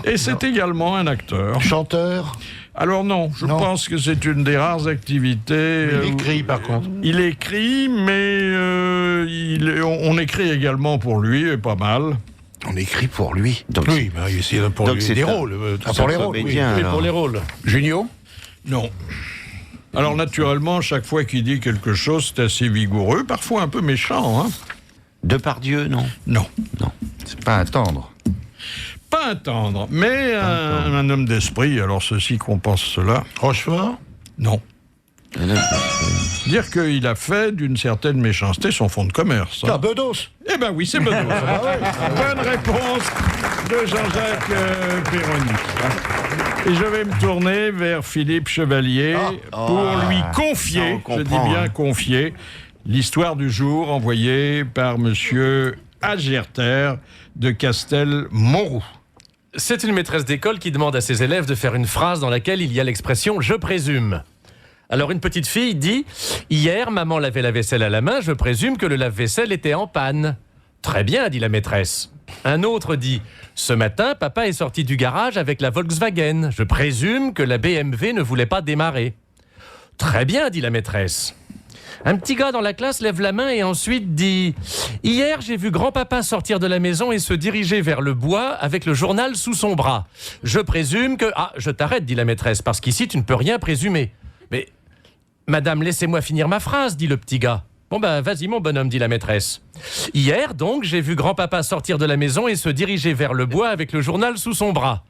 Et c'est également un acteur. Chanteur? Alors non, je pense que c'est une des rares activités... Il écrit par contre. Il écrit, mais on écrit également pour lui, et pas mal. On écrit pour lui. Donc, oui, c'est pour lui des rôles. Pour les rôles, oui, pour les rôles. Junio? Non. Alors naturellement, chaque fois qu'il dit quelque chose, c'est assez vigoureux, parfois un peu méchant. Hein. Depardieu, non? Non. C'est pas un tendre. Pas un tendre, mais un homme d'esprit, alors ceci compense cela. Rochefort? Non. Dire qu'il a fait d'une certaine méchanceté son fonds de commerce. Ah, Bedos? Eh ben oui, c'est Bedos. Bonne réponse de Jean-Jacques Perroni. Et je vais me tourner vers Philippe Chevalier pour lui confier, je dis bien confier, l'histoire du jour envoyée par monsieur Agerter de Castelmontrouge. C'est une maîtresse d'école qui demande à ses élèves de faire une phrase dans laquelle il y a l'expression « je présume ». Alors une petite fille dit « Hier, maman lavait la vaisselle à la main, je présume que le lave-vaisselle était en panne. » Très bien, dit la maîtresse. Un autre dit « Ce matin, papa est sorti du garage avec la Volkswagen. Je présume que la BMW ne voulait pas démarrer. » Très bien, dit la maîtresse. Un petit gars dans la classe lève la main et ensuite dit « Hier, j'ai vu grand-papa sortir de la maison et se diriger vers le bois avec le journal sous son bras. Je présume que... » Ah, je t'arrête, dit la maîtresse, parce qu'ici, tu ne peux rien présumer. Mais, madame, laissez-moi finir ma phrase, dit le petit gars. Bon ben, vas-y mon bonhomme, dit la maîtresse. Hier, donc, j'ai vu grand-papa sortir de la maison et se diriger vers le bois avec le journal sous son bras.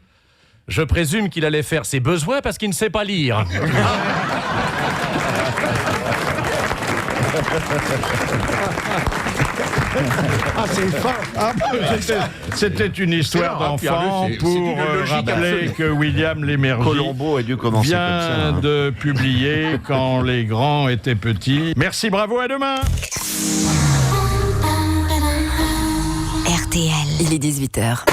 Je présume qu'il allait faire ses besoins parce qu'il ne sait pas lire. Ah, c'est fin. C'était une histoire d'enfant pour rappeler que William Lémergie Colombo a dû commencer vient comme ça, hein. de publier Quand les grands étaient petits. Merci, bravo, à demain. RTL. Il est 18h.